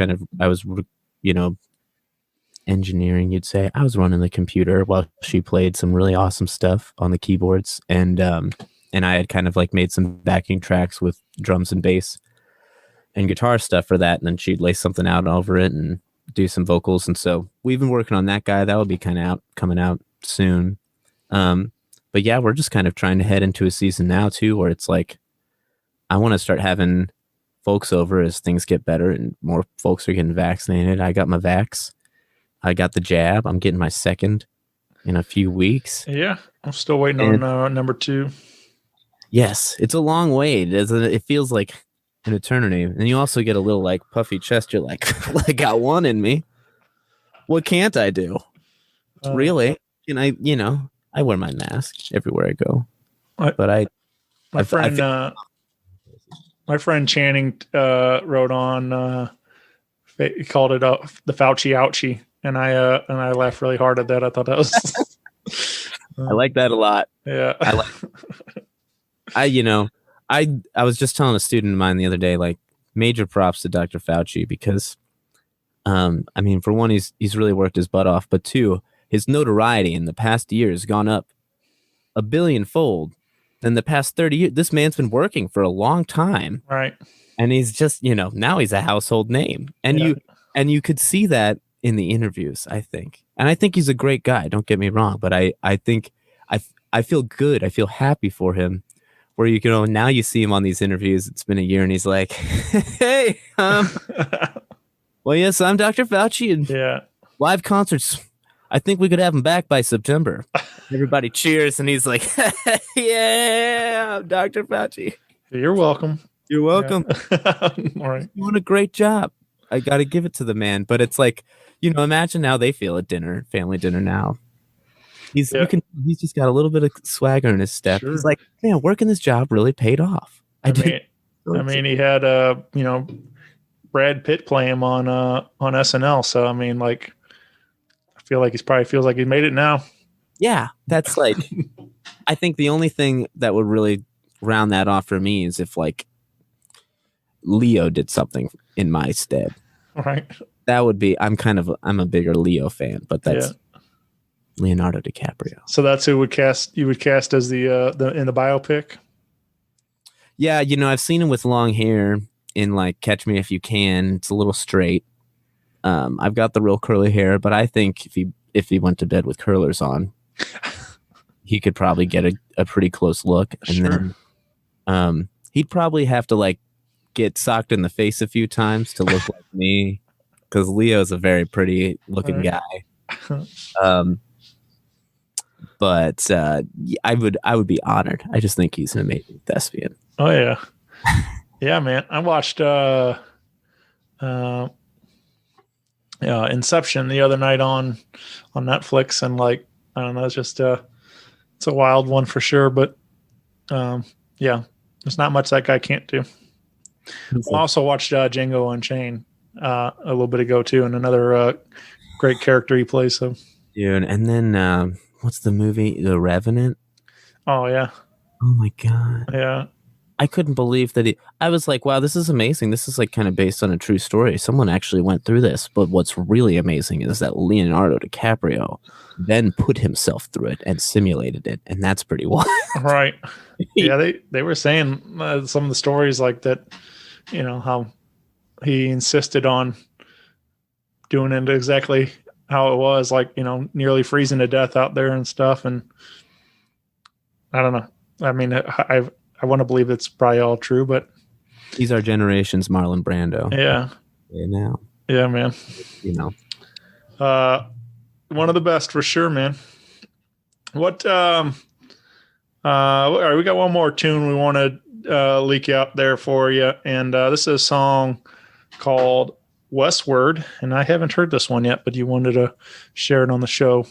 engineering, you'd say. I was running the computer while she played some really awesome stuff on the keyboards, and I had kind of like made some backing tracks with drums and bass and guitar stuff for that, and then she'd lay something out over it and do some vocals. And so we've been working on that guy. That will be kind of coming out soon. But yeah, we're just kind of trying to head into a season now too, where it's like I want to start having folks over as things get better and more folks are getting vaccinated. I got my vax. I got the jab. I'm getting my second in a few weeks. Yeah, I'm still waiting on number 2. Yes, it's a long wait. It feels like an eternity. And you also get a little like puffy chest. You're like, I got one in me. What can't I do? Really? And I wear my mask everywhere I go. My friend Channing wrote on. He called it the Fauci ouchie, and I laughed really hard at that. I thought that was. I like that a lot. Yeah. I was just telling a student of mine the other day, like, major props to Dr. Fauci because, for one, he's really worked his butt off, but two, his notoriety in the past year has gone up 1 billion-fold. In the past 30 years, this man's been working for a long time, right? And he's just, now he's a household name, and you could see that in the interviews, I think, and I think he's a great guy. Don't get me wrong, but I think I feel good. I feel happy for him. Where now you see him on these interviews. It's been a year, and he's like, "Hey, well, yes, I'm Dr. Fauci, and live concerts. I think we could have him back by September." Everybody cheers, and he's like, "Yeah, I'm Dr. Fauci. You're welcome. You're welcome. Yeah. All right, doing a great job. I got to give it to the man." But it's like, imagine how they feel at dinner, family dinner now. He's just got a little bit of swagger in his step. Sure. He's like, man, working this job really paid off. I did I mean, he had Brad Pitt play him on SNL. So I mean, like, I feel like he probably feels like he made it now. Yeah, that's like, I think the only thing that would really round that off for me is if like Leo did something in my stead. Right. That would be. I'm a bigger Leo fan, but that's Leonardo DiCaprio. So that's who you would cast as the in the biopic. Yeah, I've seen him with long hair in like Catch Me If You Can. It's a little straight. I've got the real curly hair, but I think if he went to bed with curlers on, he could probably get a pretty close look. And then he'd probably have to like get socked in the face a few times to look like me, because Leo's a very pretty looking guy. But I would be honored. I just think he's an amazing thespian. Oh yeah. Yeah, man. I watched Inception the other night on Netflix, and like, I don't know, it's just it's a wild one for sure, but yeah, there's not much that guy can't do. I also watched Django Unchained a little bit ago too, and another great character he plays. So, dude, and then what's the movie, The Revenant? Oh yeah. Oh my god. Yeah. I couldn't believe that I was like, wow, this is amazing. This is like kind of based on a true story. Someone actually went through this. But what's really amazing is that Leonardo DiCaprio then put himself through it and simulated it. And that's pretty wild. Right. Yeah, they were saying some of the stories like that, how he insisted on doing it exactly how it was, like, nearly freezing to death out there and stuff. And I don't know. I mean, I want to believe it's probably all true, but he's our generation's Marlon Brando. Yeah. Yeah, now. Yeah, man. One of the best for sure, man. What? All right, we got one more tune we want to leak out there for you, and this is a song called Westward, and I haven't heard this one yet, but you wanted to share it on the show.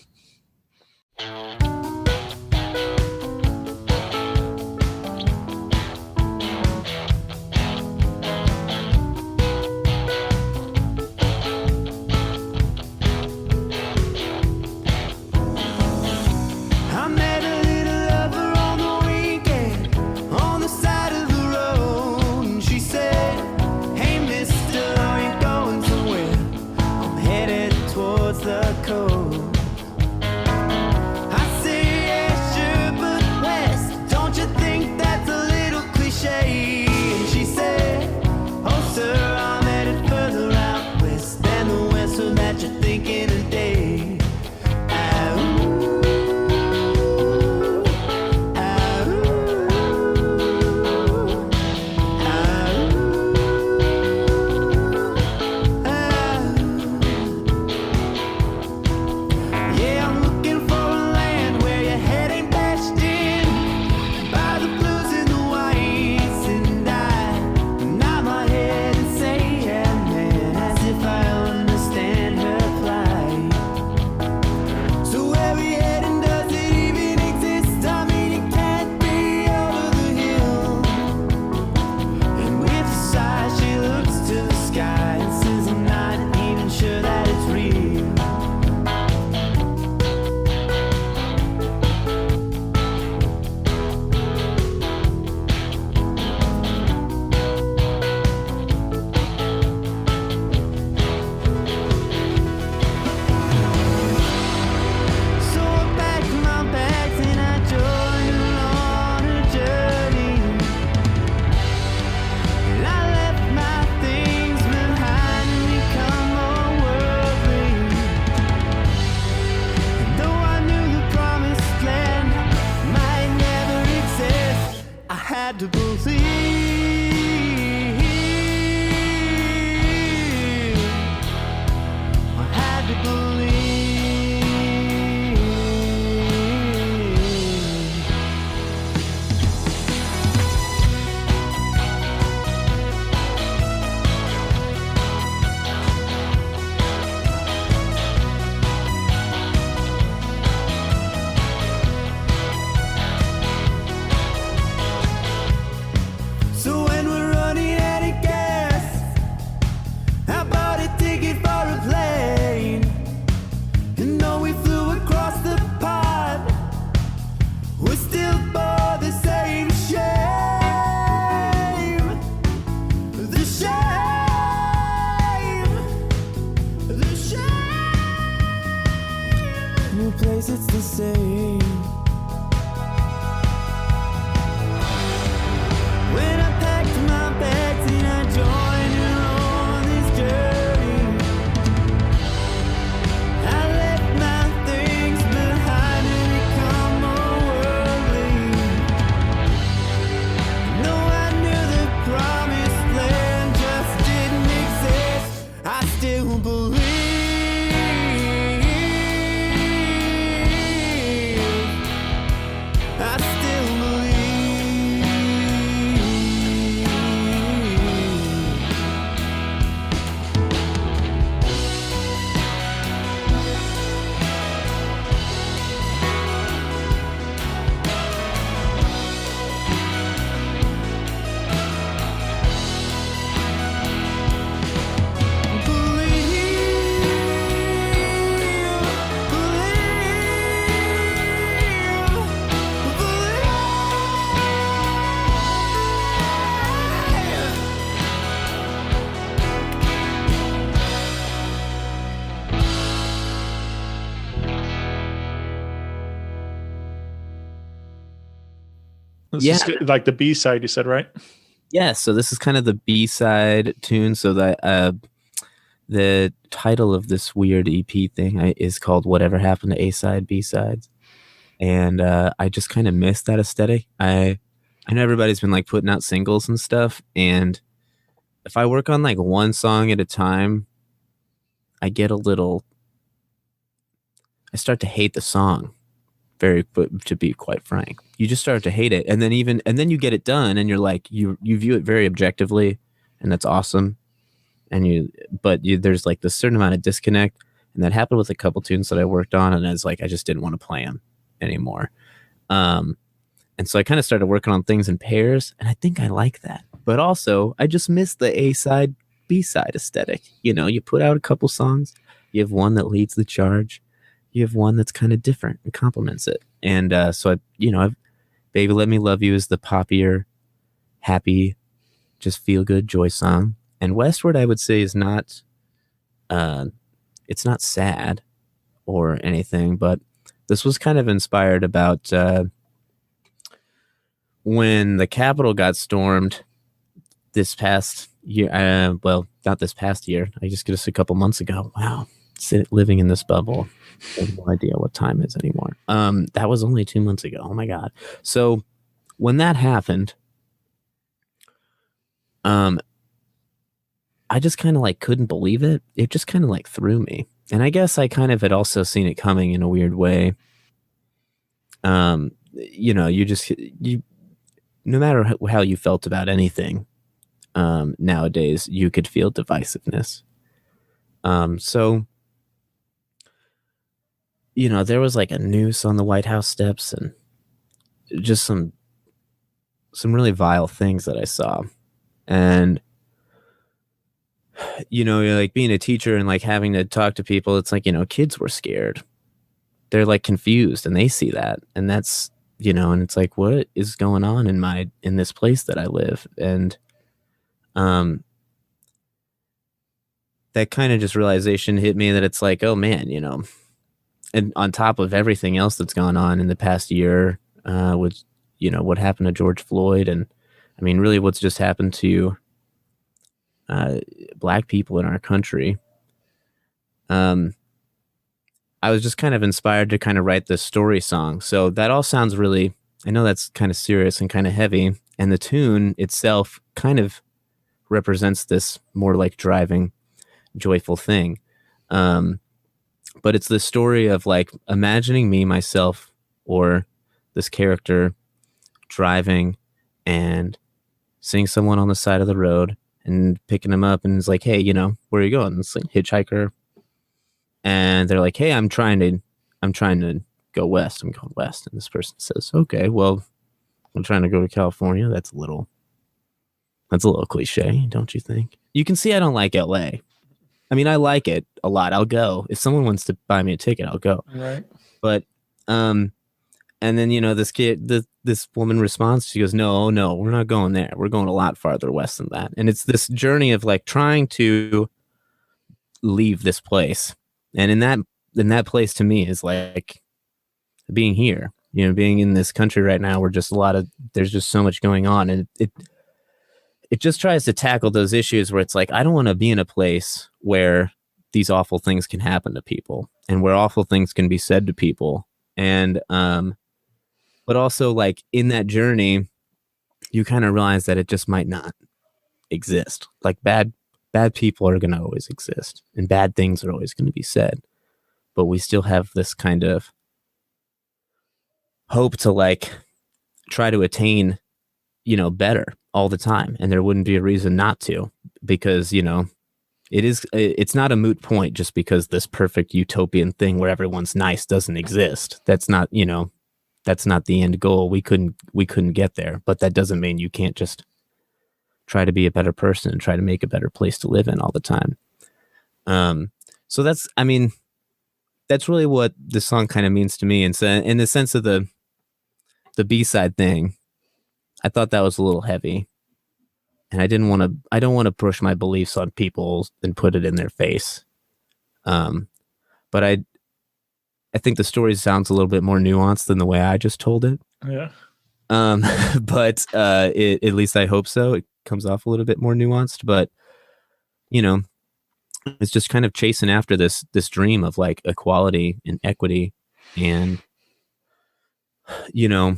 new place it's the same. When I packed my bags and I joined you on this journey, I left my things behind and become more worldly. No, I knew the promised land just didn't exist. I still believe. I still believe. This Yeah. is like the B side, you said, right? Yeah, so this is kind of the B-side tune. So the title of this weird EP thing is called Whatever Happened to A-Side, B-Sides. And I just kind of miss that aesthetic. I know everybody's been like putting out singles and stuff, and if I work on like one song at a time, I start to hate the song. To be quite frank, you just start to hate it, and then you get it done, and you're like you view it very objectively, and that's awesome. And there's like this certain amount of disconnect, and that happened with a couple tunes that I worked on, and it's like I just didn't want to play them anymore. And so I kind of started working on things in pairs, and I think I like that. But also, I just miss the A-side, B-side aesthetic. You know, you put out a couple songs, you have one that leads the charge. You have one that's kind of different and complements it. And so Baby Let Me Love You is the poppier, happy, just feel good joy song. And Westward, I would say, is not, it's not sad or anything, but this was kind of inspired about when the Capitol got stormed this past year. Well, not this past year. I just a couple months ago. Wow. Living in this bubble. I have no idea what time is anymore. That was only 2 months ago. Oh my God. So when that happened, I just kind of like couldn't believe it. It just kind of like threw me. And I guess I kind of had also seen it coming in a weird way. No matter how you felt about anything, nowadays you could feel divisiveness. So there was like a noose on the White House steps and just some really vile things that I saw. And, you're like being a teacher and like having to talk to people. It's like, kids were scared. They're like confused and they see that. And that's, and it's like, what is going on in this place that I live? And, that kind of just realization hit me that it's like, oh man, and on top of everything else that's gone on in the past year, with, what happened to George Floyd. And I mean, really what's just happened to Black people in our country. I was just kind of inspired to kind of write this story song. So that all sounds really, I know that's kind of serious and kind of heavy. And the tune itself kind of represents this more like driving, joyful thing. But it's the story of like imagining me, myself, or this character driving and seeing someone on the side of the road and picking them up, and it's like, hey, where are you going? It's like hitchhiker. And they're like, hey, I'm trying to go west. I'm going west. And this person says, okay, well, I'm trying to go to California. That's a little cliche, don't you think? You can see I don't like LA. I mean, I like it a lot. I'll go. If someone wants to buy me a ticket, I'll go. Right. But, and then, this woman responds, she goes, no, we're not going there. We're going a lot farther west than that. And it's this journey of like trying to leave this place. And in that place to me is like being here, you know, being in this country right now where just there's just so much going on. And it just tries to tackle those issues where it's like, I don't want to be in a place where these awful things can happen to people and where awful things can be said to people. And, but also like in that journey, you kind of realize that it just might not exist. Like bad people are going to always exist and bad things are always going to be said, but we still have this kind of hope to like try to attain, you know, better all the time. And there wouldn't be a reason not to, because, you know, it's not a moot point just because this perfect utopian thing where everyone's nice doesn't exist. That's not, you know, that's not the end goal. We couldn't get there, but that doesn't mean you can't just try to be a better person and try to make a better place to live in all the time. So that's really what this song kind of means to me. And so in the sense of the B-side thing, I thought that was a little heavy. And I don't want to push my beliefs on people and put it in their face. But I think the story sounds a little bit more nuanced than the way I just told it. Yeah. But at least I hope so. It comes off a little bit more nuanced, but you know, it's just kind of chasing after this dream of like equality and equity and, you know,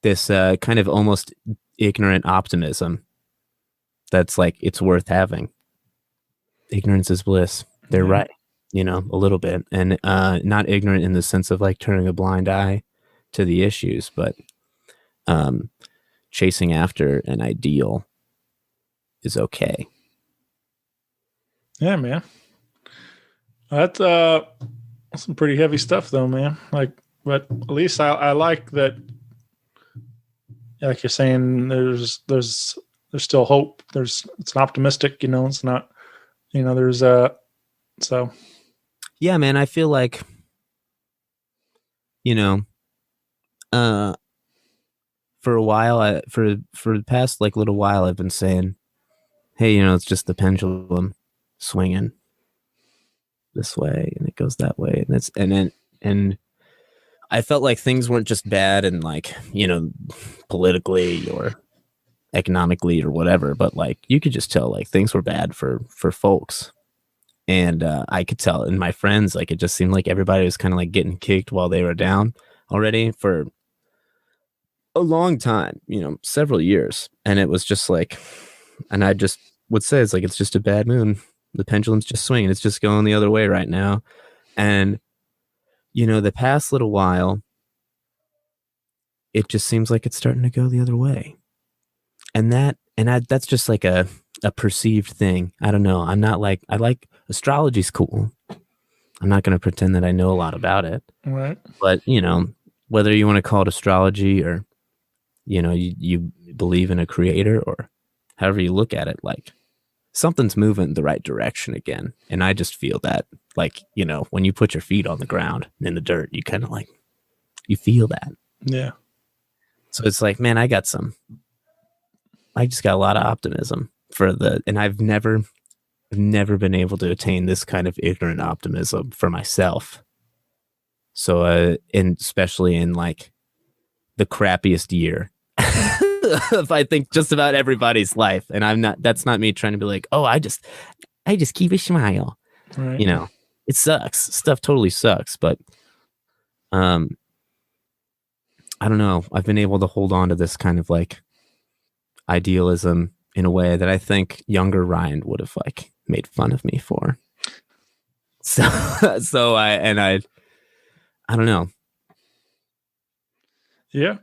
this kind of almost ignorant optimism that's like, it's worth having. Ignorance is bliss. They're right, you know, a little bit. And not ignorant in the sense of like turning a blind eye to the issues, but chasing after an ideal is okay. Yeah, man. That's some pretty heavy stuff though, man. Like, but at least I like that, like you're saying, there's still hope. It's optimistic, you know, it's not, you know, there's so. Yeah, man, I feel like, you know, for a while, for the past like little while, I've been saying, hey, you know, it's just the pendulum swinging this way and it goes that way. And I felt like things weren't just bad and like, you know, politically or economically or whatever, but like you could just tell like things were bad for folks. And I could tell in my friends, like it just seemed like everybody was kind of like getting kicked while they were down already for a long time, you know, several years. And it was just like, and I just would say it's like, it's just a bad moon. The pendulum's just swinging. It's just going the other way right now. And, you know, the past little while, it just seems like it's starting to go the other way. And that's just like a perceived thing. I don't know. I'm not like, I like astrology's cool. I'm not going to pretend that I know a lot about it. Right. But, you know, whether you want to call it astrology or, you know, you believe in a creator or however you look at it, like something's moving the right direction again. And I just feel that, like, you know, when you put your feet on the ground in the dirt, you kind of like, you feel that. Yeah. So it's like, man, I just got a lot of optimism and I've never been able to attain this kind of ignorant optimism for myself. So, and especially in like the crappiest year of I think just about everybody's life. And that's not me trying to be like, oh, I just keep a smile. Right. You know, it sucks. Stuff totally sucks. But, I don't know. I've been able to hold on to this kind of like idealism in a way that I think younger Ryan would have like made fun of me for. So I don't know. Yeah.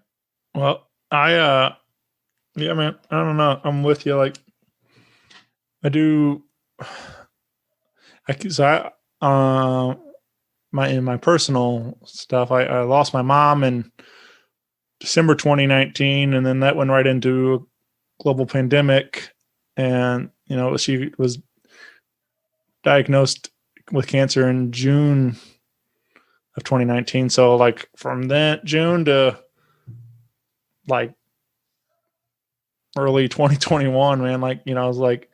Well, yeah, man, I don't know. I'm with you. Like in my personal stuff, I lost my mom in December 2019, and then that went right into a global pandemic. And, you know, she was diagnosed with cancer in June of 2019. So like from then June to like early 2021, man, like, you know, I was like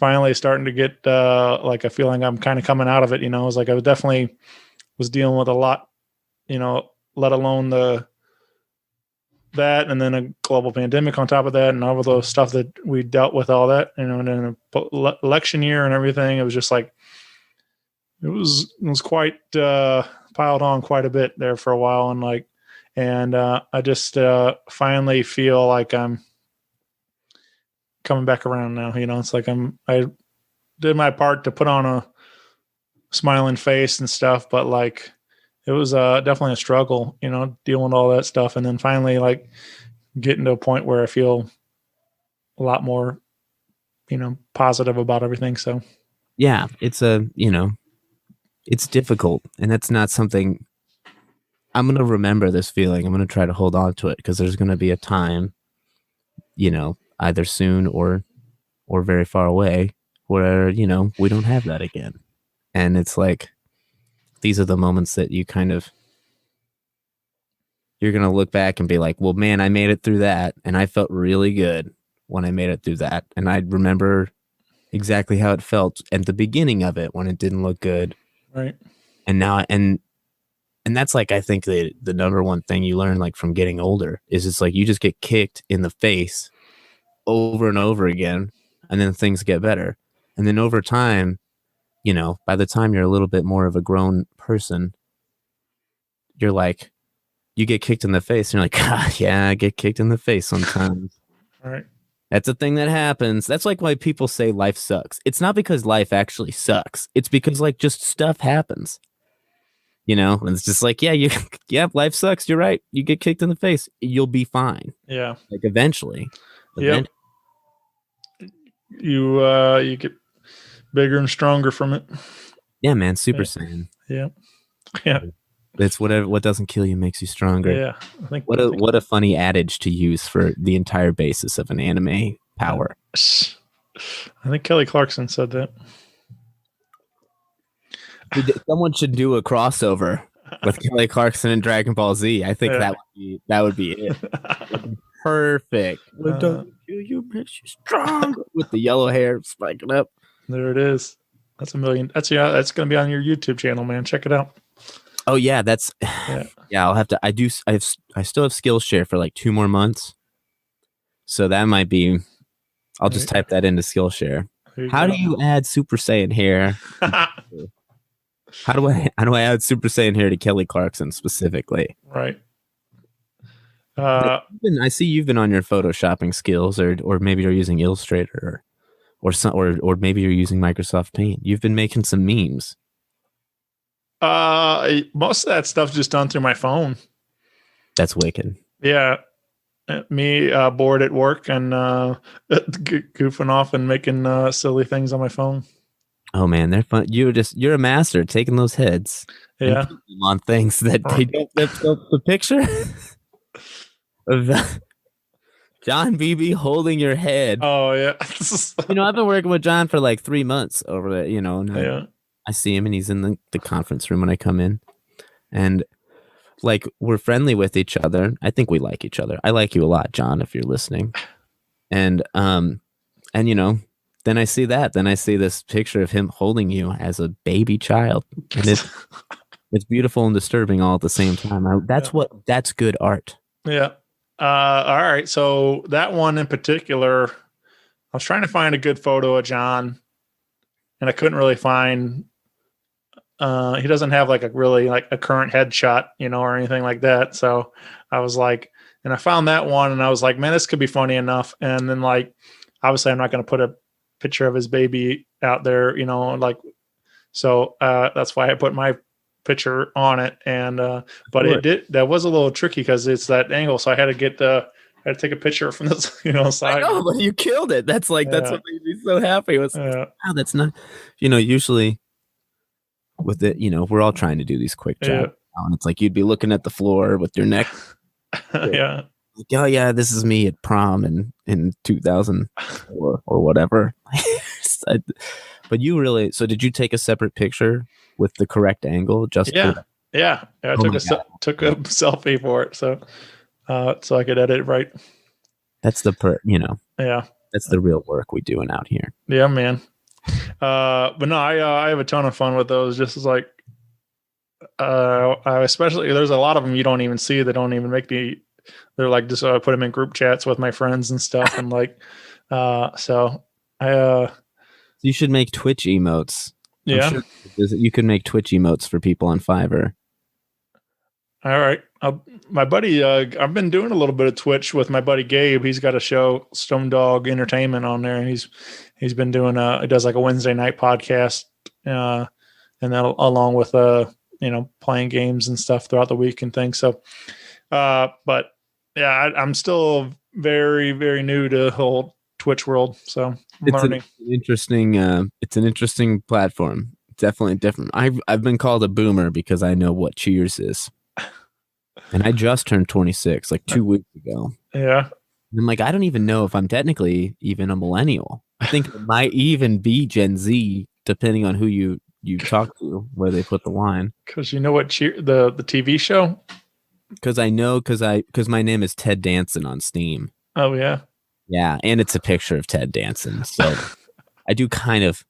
finally starting to get like a feeling I'm kind of coming out of it. It was like I definitely was dealing with a lot, let alone that, and then a global pandemic on top of that, and all of those stuff that we dealt with, all that, and then election year and everything. It was just like it was quite piled on quite a bit there for a while, and I just finally feel like I'm coming back around now. It's like I did my part to put on a smiling face and stuff, but like it was definitely a struggle, dealing with all that stuff, and then finally like getting to a point where I feel a lot more, positive about everything. So yeah, it's it's difficult, and that's not something I'm going to remember. This feeling, I'm going to try to hold on to it, because there's going to be a time, either soon or very far away, where, we don't have that again. And it's like, these are the moments that you you're going to look back and be like, well, man, I made it through that. And I felt really good when I made it through that. And I remember exactly how it felt at the beginning of it when it didn't look good. Right. And now, and that's like, I think the number one thing you learn like from getting older is it's like, you just get kicked in the face over and over again, and then things get better. And then over time, by the time you're a little bit more of a grown person, you're like, you get kicked in the face and you're like, God, yeah, I get kicked in the face sometimes. All right. That's a thing that happens. That's like why people say life sucks. It's not because life actually sucks. It's because like just stuff happens. And it's just like, yeah, life sucks. You're right. You get kicked in the face. You'll be fine. Yeah. Like eventually. Yep. You get bigger and stronger from it. Yeah, man. Super Saiyan. Yeah. Yeah. It's what doesn't kill you makes you stronger. Yeah. I think what a funny adage to use for the entire basis of an anime power. I think Kelly Clarkson said that. Someone should do a crossover with Kelly Clarkson and Dragon Ball Z. I think that would be it. Perfect. What doesn't kill you makes you stronger. With the yellow hair spiking up. There it is. That's $1 million. That's going to be on your YouTube channel, man. Check it out. Oh yeah, I'll have to. I still have Skillshare for like 2 more months, so that might be. I'll just type that into Skillshare. How do you add Super Saiyan hair? How do I add Super Saiyan hair to Kelly Clarkson specifically? Right. I see you've been on your photoshopping skills, or maybe you're using Illustrator, or maybe you're using Microsoft Paint. You've been making some memes. Most of that stuff's just done through my phone. That's wicked. Yeah. Me bored at work and goofing off and making silly things on my phone. Oh man, they're fun. You're a master at taking those heads. Yeah. And putting them on things that they don't lift up the picture of John BB holding your head. Oh yeah. I've been working with John for like 3 months over that, Yeah. I see him and he's in the conference room when I come in, and like we're friendly with each other. I think we like each other. I like you a lot, John, if you're listening. And then I see that. Then I see this picture of him holding you as a baby child, and it's beautiful and disturbing all at the same time. That's good art. Yeah. All right. So that one in particular, I was trying to find a good photo of John, and I couldn't really find. He doesn't have like a really like a current headshot, or anything like that. So I was like, and I found that one, and I was like, man, this could be funny enough. And then like, obviously, I'm not going to put a picture of his baby out there, so that's why I put my picture on it. And but that was a little tricky because it's that angle, so I had to take a picture from this side. I know, but you killed it. That's like that's what made me so happy. Wow, that's not usually with it, we're all trying to do these quick jobs, and it's like you'd be looking at the floor with your neck. Yeah. Like, oh yeah, this is me at prom in 2004 or whatever. But you really, so did you take a separate picture with the correct angle? I took a selfie for it, so I could edit it right. That's the Yeah. That's the real work we doing out here. Yeah, man. But no, I have a ton of fun with those. Just as like, especially there's a lot of them you don't even see. They don't even make the. They're like just put them in group chats with my friends and stuff, and like, so I. You should make Twitch emotes. Yeah, sure you could make Twitch emotes for people on Fiverr. All right. My buddy, I've been doing a little bit of Twitch with my buddy Gabe. He's got a show, Stone Dog Entertainment, on there. He's been doing he does like a Wednesday night podcast, and then along with playing games and stuff throughout the week and things. So, but yeah, I'm still very, very new to the whole Twitch world. So I'm learning. It's an interesting platform. Definitely different. I've been called a boomer because I know what Cheers is. And I just turned 26 like 2 weeks ago. Yeah. And I'm like, I don't even know if I'm technically even a millennial. I think it might even be Gen Z, depending on who you talk to, where they put the line. Because you know what the TV show? Because I know, because my name is Ted Danson on Steam. Oh, yeah. Yeah, and it's a picture of Ted Danson. So I do kind of,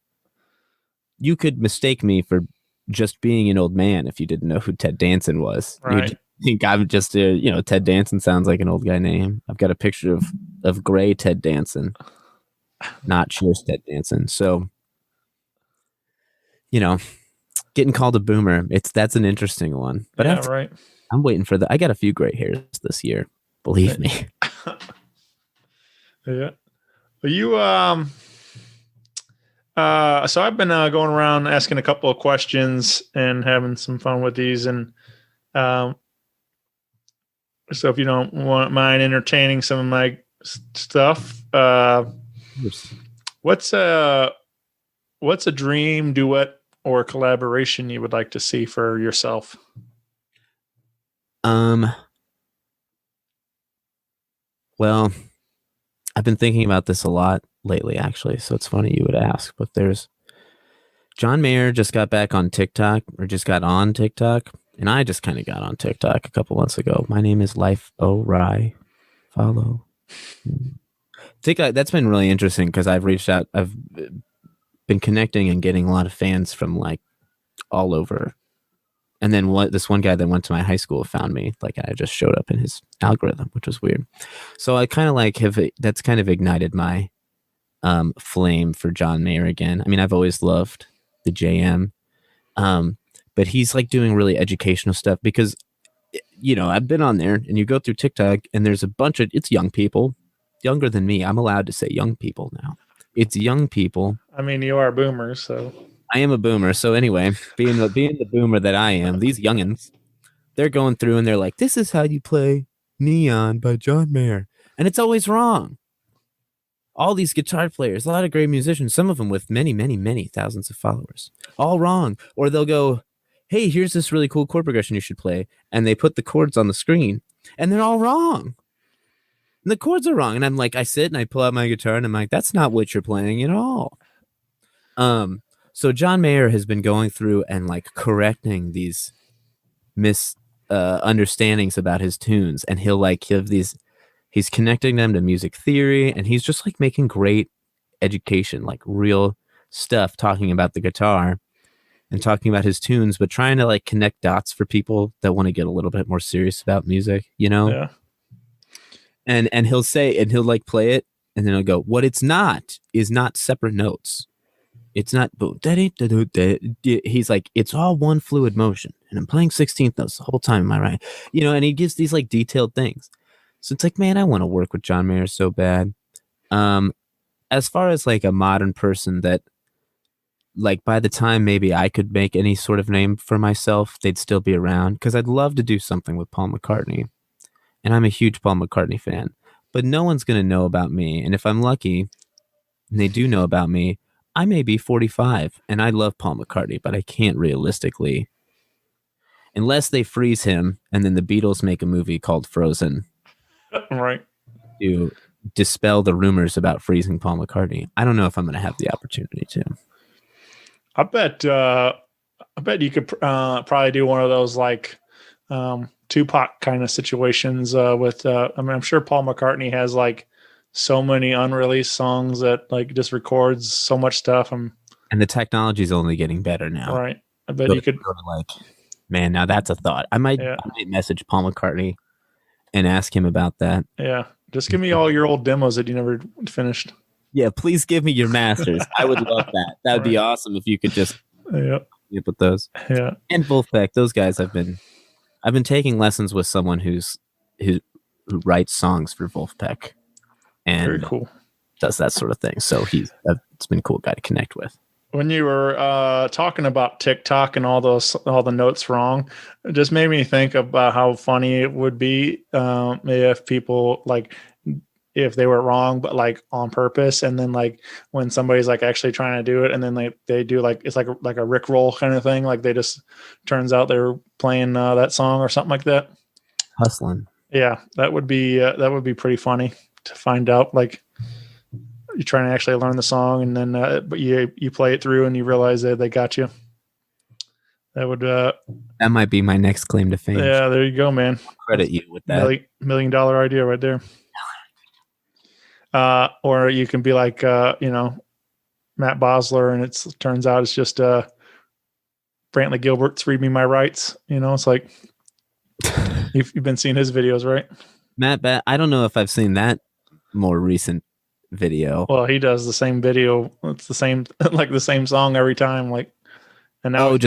you could mistake me for just being an old man if you didn't know who Ted Danson was. Right. You'd think I'm just Ted Danson sounds like an old guy name. I've got a picture of gray Ted Danson, not Cheers Ted Danson. So, getting called a boomer, that's an interesting one. But yeah, right. I'm waiting for I got a few gray hairs this year. Believe me. Yeah. But you so I've been going around asking a couple of questions and having some fun with these, and so if you don't mind entertaining some of my stuff, what's a dream duet or collaboration you would like to see for yourself? Well, I've been thinking about this a lot lately, actually, so it's funny you would ask, but there's John Mayer just got back on TikTok, or just got on TikTok, and I just kind of got on TikTok a couple months ago. My name is Life O'Rye. Follow. TikTok, that's been really interesting because I've reached out. I've been connecting and getting a lot of fans from like all over. And then this one guy that went to my high school found me. Like I just showed up in his algorithm, which was weird. So I kind of that's kind of ignited my flame for John Mayer again. I mean, I've always loved the JM, but he's like doing really educational stuff because, I've been on there and you go through TikTok and there's a bunch of, it's young people, younger than me. I'm allowed to say young people now. It's young people. I mean, you are a boomer, so. I am a boomer. So anyway, being the boomer that I am, these youngins, they're going through and they're like, this is how you play Neon by John Mayer. And it's always wrong. All these guitar players, a lot of great musicians, some of them with many, many, many thousands of followers, all wrong. Or they'll go, hey, here's this really cool chord progression you should play. And they put the chords on the screen and they're all wrong. And the chords are wrong. And I'm like, I sit and I pull out my guitar and I'm like, that's not what you're playing at all. So John Mayer has been going through and like correcting these misunderstandings about his tunes. And he'll like give these, he's connecting them to music theory. And he's just like making great education, like real stuff, talking about the guitar and talking about his tunes, but trying to like connect dots for people that want to get a little bit more serious about music, Yeah. And he'll say, and he'll like play it. And then he'll go, what it's not is not separate notes. It's not, he's like, it's all one fluid motion. And I'm playing 16th notes the whole time. Am I right? And he gives these like detailed things. So it's like, man, I want to work with John Mayer so bad. As far as like a modern person that like by the time maybe I could make any sort of name for myself, they'd still be around. Because I'd love to do something with Paul McCartney. And I'm a huge Paul McCartney fan. But no one's going to know about me. And if I'm lucky, and they do know about me, I may be 45 and I love Paul McCartney, but I can't realistically, unless they freeze him and then the Beatles make a movie called Frozen, right, to dispel the rumors about freezing Paul McCartney. I don't know if I'm going to have the opportunity to. I bet you could probably do one of those like Tupac kind of situations with. I mean, I'm sure Paul McCartney has like so many unreleased songs that like just records so much stuff. And the technology is only getting better now. Right. I bet you could like, man, now that's a thought. I might message Paul McCartney and ask him about that. Yeah. Just give me all your old demos that you never finished. Yeah, please give me your masters. I would love that. That would be awesome if you could just with those. Yeah. And Wolfpack, those guys I've been taking lessons with someone who writes songs for Wolfpack and very cool. Does that sort of thing. So it's been a cool guy to connect with. When you were talking about TikTok and all the notes wrong, it just made me think about how funny it would be if people like if they were wrong, but like on purpose. And then like when somebody's like actually trying to do it and then they do like, it's like a Rickroll kind of thing. Like they just turns out they're playing that song or something like that. Hustling. Yeah. That would be pretty funny to find out. Like you're trying to actually learn the song and then, but you play it through and you realize that they got you. That would, that might be my next claim to fame. Yeah. There you go, man. I'll credit you with that. $1 million idea right there. Or you can be like, Matt Bosler, and it turns out it's just Brantley Gilbert's "Read Me My Rights." It's like you've been seeing his videos, right? I don't know if I've seen that more recent video. Well, he does the same video. It's the same, like the same song every time. Like, and now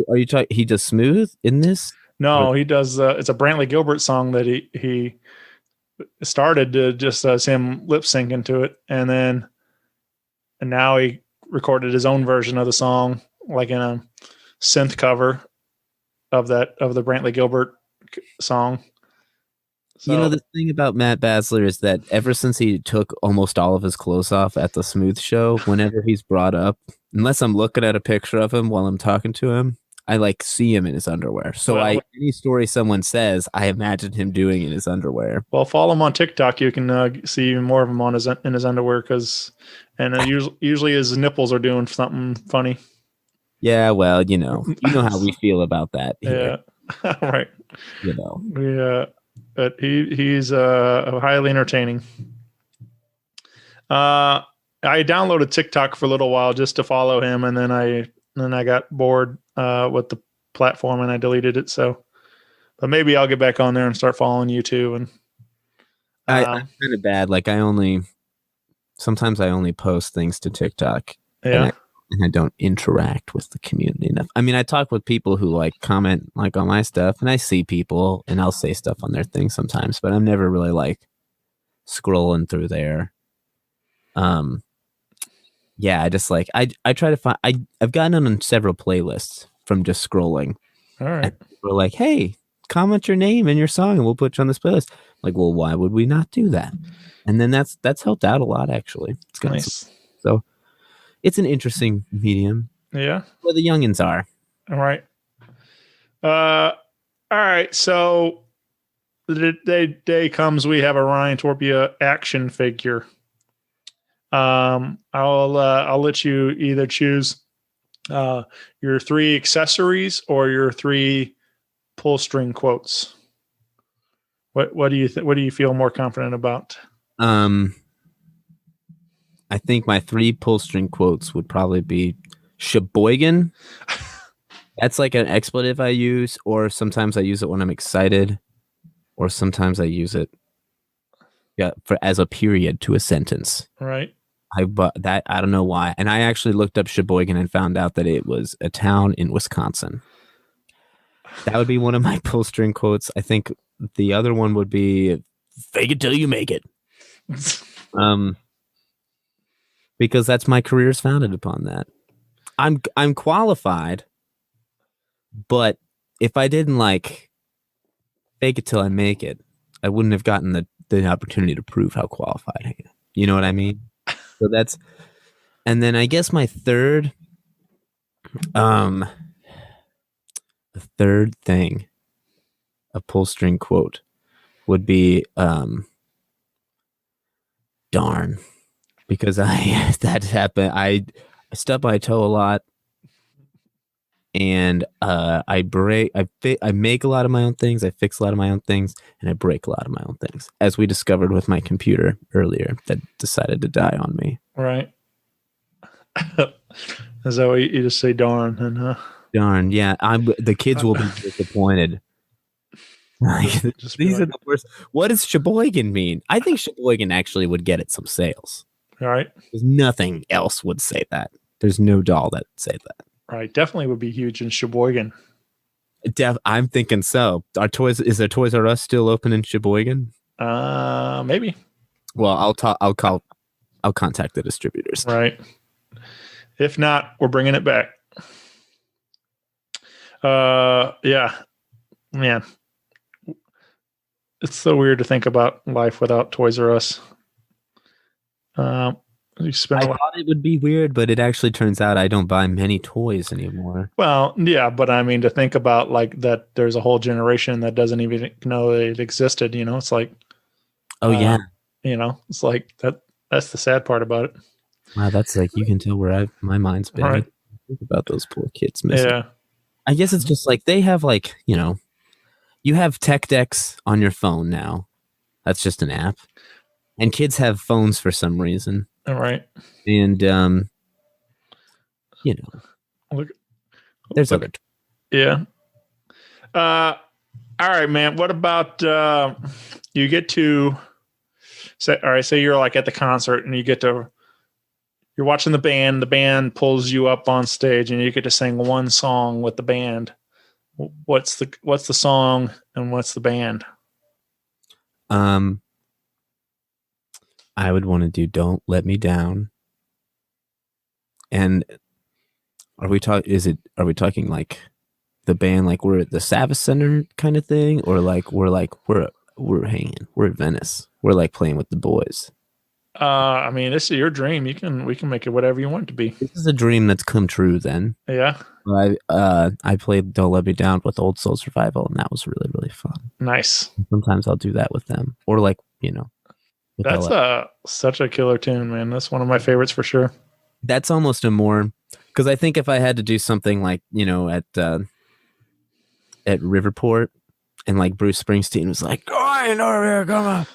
are you talking? He does Smooth in this? No, he does. It's a Brantley Gilbert song that he started to just as him lip syncing to it, and now he recorded his own version of the song, like in a synth cover of the Brantley Gilbert song. So, the thing about Matt Basler is that ever since he took almost all of his clothes off at the Smooth show, whenever he's brought up, unless I'm looking at a picture of him while I'm talking to him, I like see him in his underwear. So any story someone says, I imagine him doing in his underwear. Well, follow him on TikTok. You can see even more of him in his underwear usually his nipples are doing something funny. Yeah, well, you know how we feel about that. Here. Yeah, right. Yeah, but he's highly entertaining. I downloaded TikTok for a little while just to follow him, and then I got bored with the platform and I deleted it. So, but maybe I'll get back on there and start following you too. And I'm kind of bad. Like sometimes I only post things to TikTok. Yeah. And I don't interact with the community enough. I mean, I talk with people who like comment like on my stuff, and I see people and I'll say stuff on their thing sometimes, but I'm never really like scrolling through there. Yeah, I just like I try to find I've gotten on several playlists from just scrolling. All right. We're like, hey, comment your name and your song and we'll put you on this playlist. I'm like, well, why would we not do that? And then that's helped out a lot actually. It's nice. So it's an interesting medium. Yeah. Where the youngins are. All right. All right. So the day comes, we have a Ryan Torpea action figure. I'll let you either choose your 3 accessories or your 3 pull string quotes. What do you what do you feel more confident about? I think my 3 pull string quotes would probably be Sheboygan. That's like an expletive I use, or sometimes I use it when I'm excited, or sometimes I use it as a period to a sentence. Right. I don't know why. And I actually looked up Sheboygan and found out that it was a town in Wisconsin. That would be one of my pull string quotes. I think the other one would be fake it till you make it. Because that's my career is founded upon that. I'm qualified, but if I didn't like fake it till I make it, I wouldn't have gotten the opportunity to prove how qualified I am. You know what I mean? So that's, and then I guess my third thing, a pull string quote would be, darn, because that happened. I stub my toe a lot, and I make a lot of my own things, I fix a lot of my own things, and I break a lot of my own things, as we discovered with my computer earlier that decided to die on me. Right. Is that what you just say darn and Darn, yeah. The kids will be disappointed. These are the worst. What does Sheboygan mean? I think Sheboygan actually would get it some sales. All right. Because nothing else would say that. There's no doll that would say that. Right. Definitely would be huge in Sheboygan. I'm thinking so. Is there Toys R Us still open in Sheboygan? Maybe. Well, I'll contact the distributors. Right. If not, we're bringing it back. Yeah, man. It's so weird to think about life without Toys R Us. I thought it would be weird, but it actually turns out I don't buy many toys anymore. Well, yeah, but I mean, to think about like that, there's a whole generation that doesn't even know it existed. You know, it's like, oh yeah, you know, it's like that. That's the sad part about it. Wow, that's like, you can tell where my mind's been. Right. Think about those poor kids missing. Yeah. I guess it's just like they have, like, you know, you have tech decks on your phone now. That's just an app. And kids have phones for some reason. All right. And you know, there's other. Yeah. All right, man. What about you get to say? All right, say you're like at the concert and you're watching the band pulls you up on stage and you get to sing one song with the band. What's the song and what's the band? I would want to do "Don't Let Me Down." And are we talking like the band, like we're at the Savas Center kind of thing, or like we're hanging, we're at Venice, we're like playing with the boys? I mean, this is your dream. We can make it whatever you want it to be. This is a dream that's come true then. Yeah. I played "Don't Let Me Down" with Old Soul Survival, and that was really, really fun. Nice. Sometimes I'll do that with them, or like, you know. That's such a killer tune, man. That's one of my favorites for sure. That's almost a more, because I think if I had to do something like, you know, at Riverport, and like Bruce Springsteen was like, "Oh, you know, here, come on.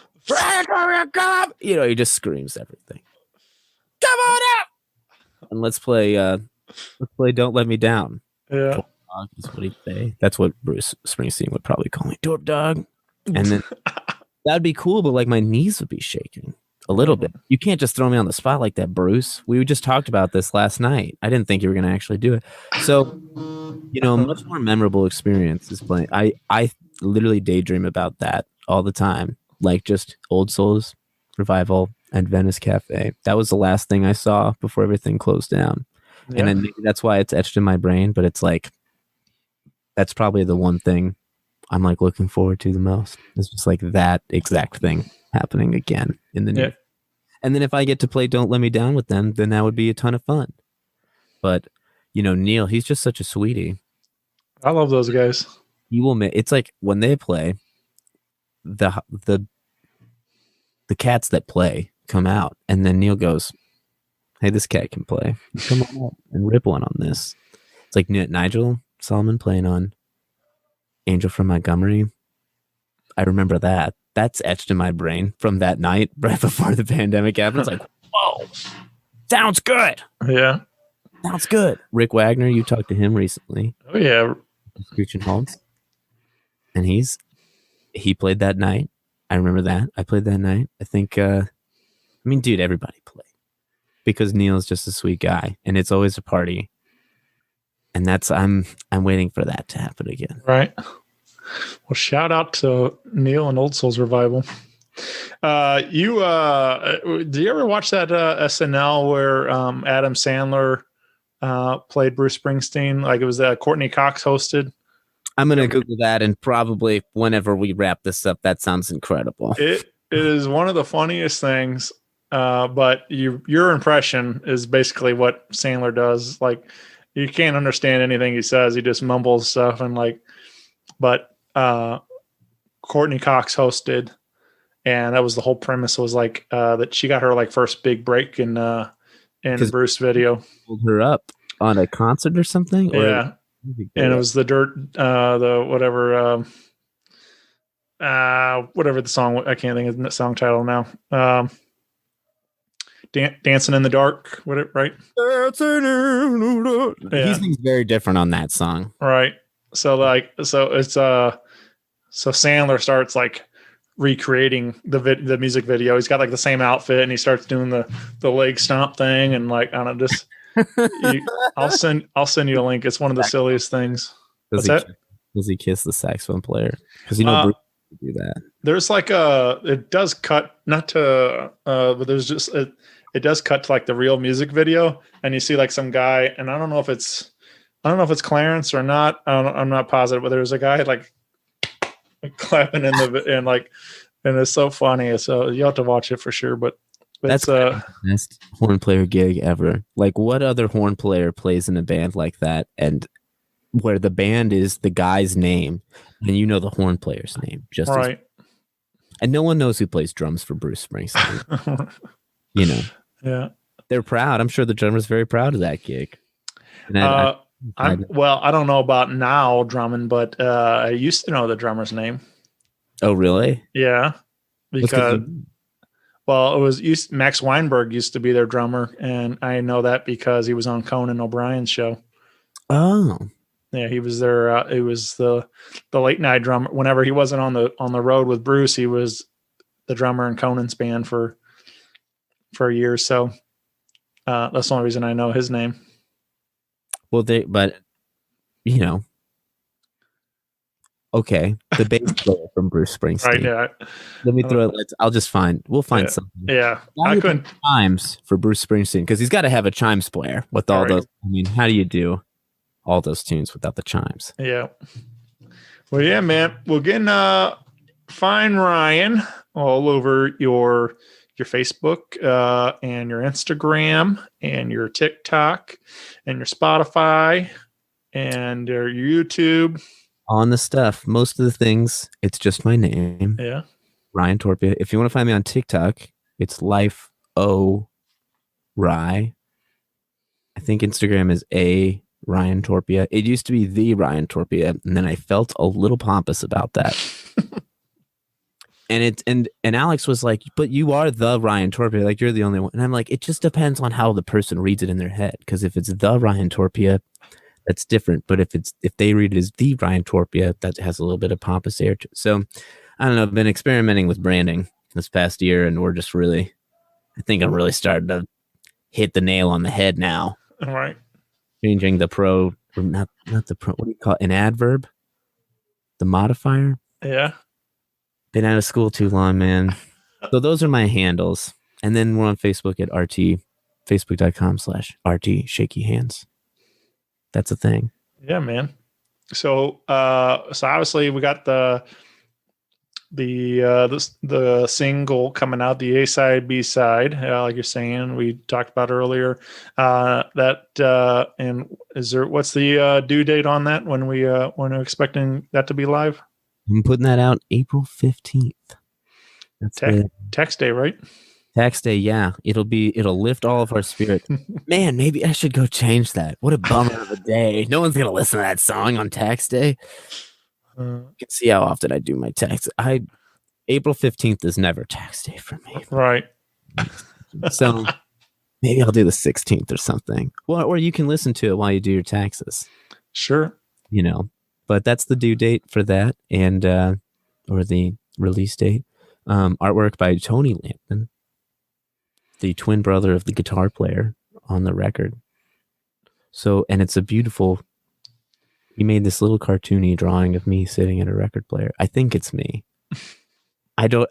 Come!" You know, he just screams everything. Come on up, and let's play "Don't Let Me Down." Yeah, Torp dog is what he'd say. That's what Bruce Springsteen would probably call me, Torp dog. And then that'd be cool, but like my knees would be shaking a little bit. You can't just throw me on the spot like that, Bruce. We just talked about this last night. I didn't think you were going to actually do it. So, you know, a much more memorable experience is playing. I literally daydream about that all the time. Like just Old Souls Revival and Venice Cafe. That was the last thing I saw before everything closed down. Yeah. And then maybe that's why it's etched in my brain, but it's like, that's probably the one thing I'm like looking forward to the most. It's just like that exact thing happening again in the new. And then if I get to play "Don't Let Me Down" with them, then that would be a ton of fun. But, you know, Neil, he's just such a sweetie. I love those guys. You will make, it's like when they play, the cats that play come out, and then Neil goes, "Hey, this cat can play. Come on up and rip one on this." It's like Nigel Solomon playing on "Angel from Montgomery." I remember that. That's etched in my brain from that night right before the pandemic happened. It's like, whoa, sounds good. Yeah. Sounds good. Rick Wagner, you talked to him recently. Oh, yeah. Screech and Holmes. And he played that night. I remember that. I played that night. I think, I mean, dude, everybody played. Because Neil's just a sweet guy. And it's always a party. And that's, I'm waiting for that to happen again. Right. Well, shout out to Neil and Old Souls Revival. Do you ever watch that SNL where Adam Sandler played Bruce Springsteen? Like it was Courtney Cox hosted. I'm gonna Google that, and probably whenever we wrap this up, that sounds incredible. It is one of the funniest things. But your impression is basically what Sandler does. Like you can't understand anything he says. He just mumbles stuff and like. But Courtney Cox hosted, and that was the whole premise. Was like that she got her like first big break in Bruce video. Pulled her up on a concert or something. Yeah, and it was the dirt, the whatever the song. I can't think of the song title now. Dancing in the Dark, right? He sings very different on that song, right? So it's so Sandler starts like recreating the music video. He's got like the same outfit, and he starts doing the leg stomp thing, and like I don't know, just I'll send you a link. It's one of the silliest things. Does he kiss the saxophone player? Because Bruce would do that. There's like it does cut not to but there's just it does cut to like the real music video, and you see like some guy, and I don't know if it's Clarence or not. I'm not positive, but there's a guy like clapping and it's so funny. So you have to watch it for sure. But that's the best horn player gig ever. Like, what other horn player plays in a band like that, and where the band is the guy's name, and you know the horn player's name, just right. And no one knows who plays drums for Bruce Springsteen. You know. Yeah, they're proud. I'm sure the drummer's very proud of that gig. And I don't know about now drumming, but I used to know the drummer's name. Oh, really? Yeah, because Max Weinberg used to be their drummer, and I know that because he was on Conan O'Brien's show. Oh, yeah, he was there. It was the late night drummer. Whenever he wasn't on the road with Bruce, he was the drummer in Conan's band for a year. So that's the only reason I know his name. Well, but you know, okay, the bass player from Bruce Springsteen. Right, yeah. Let me throw it. We'll find something. Yeah, I couldn't chimes for Bruce Springsteen, because he's got to have a chimes player with all those. I mean, how do you do all those tunes without the chimes? Yeah. Well, yeah, man. We'll get find Ryan all over your Facebook and your Instagram and your TikTok and your Spotify and your YouTube. On the stuff. Most of the things, it's just my name. Yeah. Ryan Torpea. If you want to find me on TikTok, it's Life O Rye. I think Instagram is A Ryan Torpea. It used to be the Ryan Torpea, and then I felt a little pompous about that. And Alex was like, "But you are the Ryan Torpea, like you're the only one." And I'm like, it just depends on how the person reads it in their head. Because if it's the Ryan Torpea, that's different. But if they read it as the Ryan Torpea, that has a little bit of pompous air to it. So I don't know. I've been experimenting with branding this past year, and I think I'm really starting to hit the nail on the head now. All right. Changing the pro, or not the pro. What do you call it? An adverb? The modifier? Yeah. Been out of school too long, man. So those are my handles. And then we're on Facebook at RT, facebook.com/RT Shaky Hands. That's a thing. Yeah, man. So obviously we got the single coming out, the A-side, B-side, like you're saying, we talked about earlier. And what's the due date on that? When we're expecting that to be live? I'm putting that out April 15th. That's tax day, right? Tax day, yeah. It'll lift all of our spirits. Man, maybe I should go change that. What a bummer of a day. No one's gonna listen to that song on tax day. You can see how often I do my tax. April 15th is never tax day for me. Right. So maybe I'll do the 16th or something. Well, or you can listen to it while you do your taxes. Sure. You know. But that's the due date for that, and or the release date. Artwork by Tony Lampman, the twin brother of the guitar player on the record. So, and it's a beautiful. He made this little cartoony drawing of me sitting at a record player. I think it's me. I don't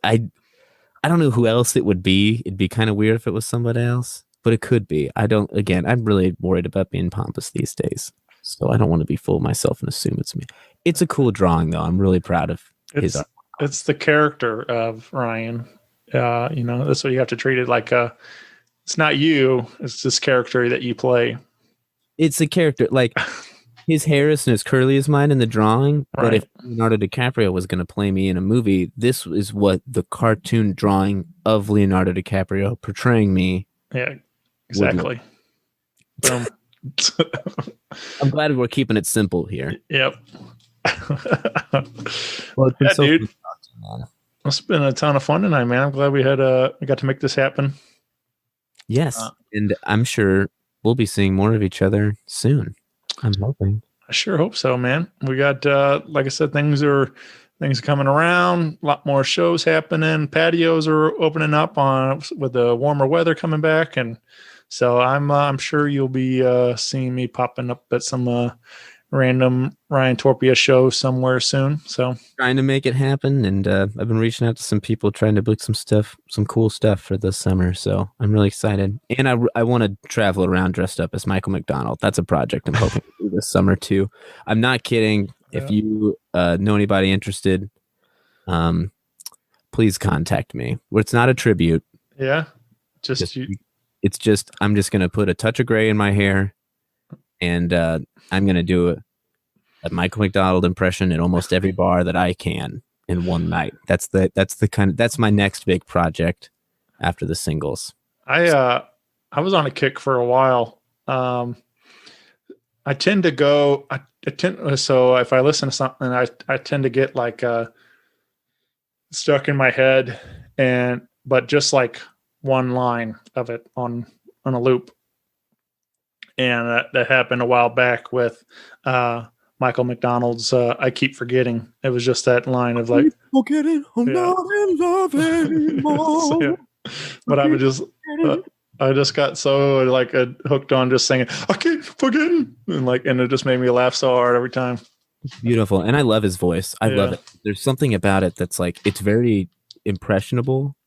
know who else it would be. It'd be kind of weird if it was somebody else, but it could be. Again, I'm really worried about being pompous these days. So I don't want to be full of myself and assume it's me. It's a cool drawing, though. I'm really proud of his art. It's the character of Ryan. That's what you have to treat it like. It's not you. It's this character that you play. It's a character. Like, his hair isn't as curly as mine in the drawing. Right. But if Leonardo DiCaprio was going to play me in a movie, this is what the cartoon drawing of Leonardo DiCaprio portraying me. Yeah, exactly. Boom. I'm glad we're keeping it simple here. Yep. Well, it's been so dude. fun talking, man. It's been a ton of fun tonight, man. I'm glad we got to make this happen. Yes, and I'm sure we'll be seeing more of each other soon. I'm hoping. I sure hope so, man. We got, like I said, things are coming around. A lot more shows happening. Patios are opening up with the warmer weather coming back, and so I'm sure you'll be seeing me popping up at some random Ryan Torpea show somewhere soon. So Trying to make it happen, and I've been reaching out to some people trying to book some cool stuff for this summer. So I'm really excited, and I want to travel around dressed up as Michael McDonald. That's a project I'm hoping to do this summer too. I'm not kidding. Yeah. If you know anybody interested, please contact me. It's not a tribute. Yeah, it's just I'm just gonna put a touch of gray in my hair, and I'm gonna do a Michael McDonald impression at almost every bar that I can in one night. That's my next big project after the singles. I was on a kick for a while. I tend to go. So if I listen to something, I tend to get like stuck in my head, but just like one line of it on a loop, and that happened a while back with Michael McDonald's I Keep Forgetting. It was just that line of like, forgetting, I'm not in love anymore. So, yeah. But I just got so like hooked on just singing, I keep forgetting, and it just made me laugh so hard every time. It's beautiful, and I love his voice. I love it. There's something about it that's like, it's very impressionable.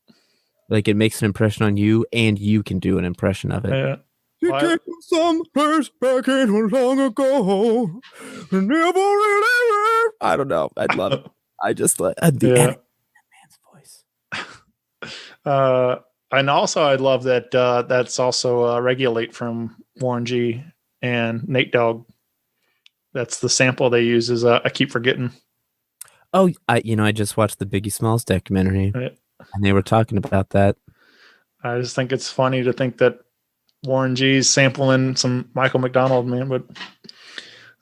Like it makes an impression on you, and you can do an impression of it. Yeah. You came from some place back in long ago. Never really. I don't know. I'd love it. I just like that man's voice. And also, I love that. That's also Regulate from Warren G and Nate Dogg. That's the sample they use. Is I Keep Forgetting. Oh, I just watched the Biggie Smalls documentary, and they were talking about that. I just think it's funny to think that Warren G's sampling some Michael McDonald, man, but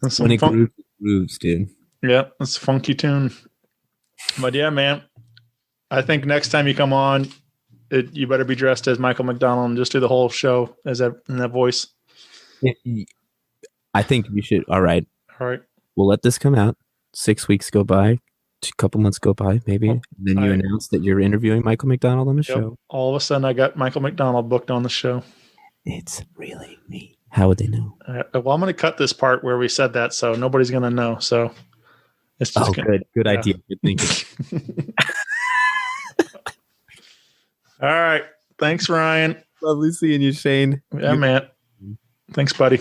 that's some grooves, dude. Yeah, it's a funky tune. But yeah, man, I think next time you come on, you better be dressed as Michael McDonald and just do the whole show in that voice. I think you should. All right. We'll let this come out. 6 weeks go by. A couple months go by, maybe. And then you announce that you're interviewing Michael McDonald on the show. All of a sudden, I got Michael McDonald booked on the show. It's really me. How would they know? Well, I'm going to cut this part where we said that, so nobody's going to know. So it's just good idea. Good thinking. All right. Thanks, Ryan. Lovely seeing you, Shane. Yeah, man. Thanks, buddy.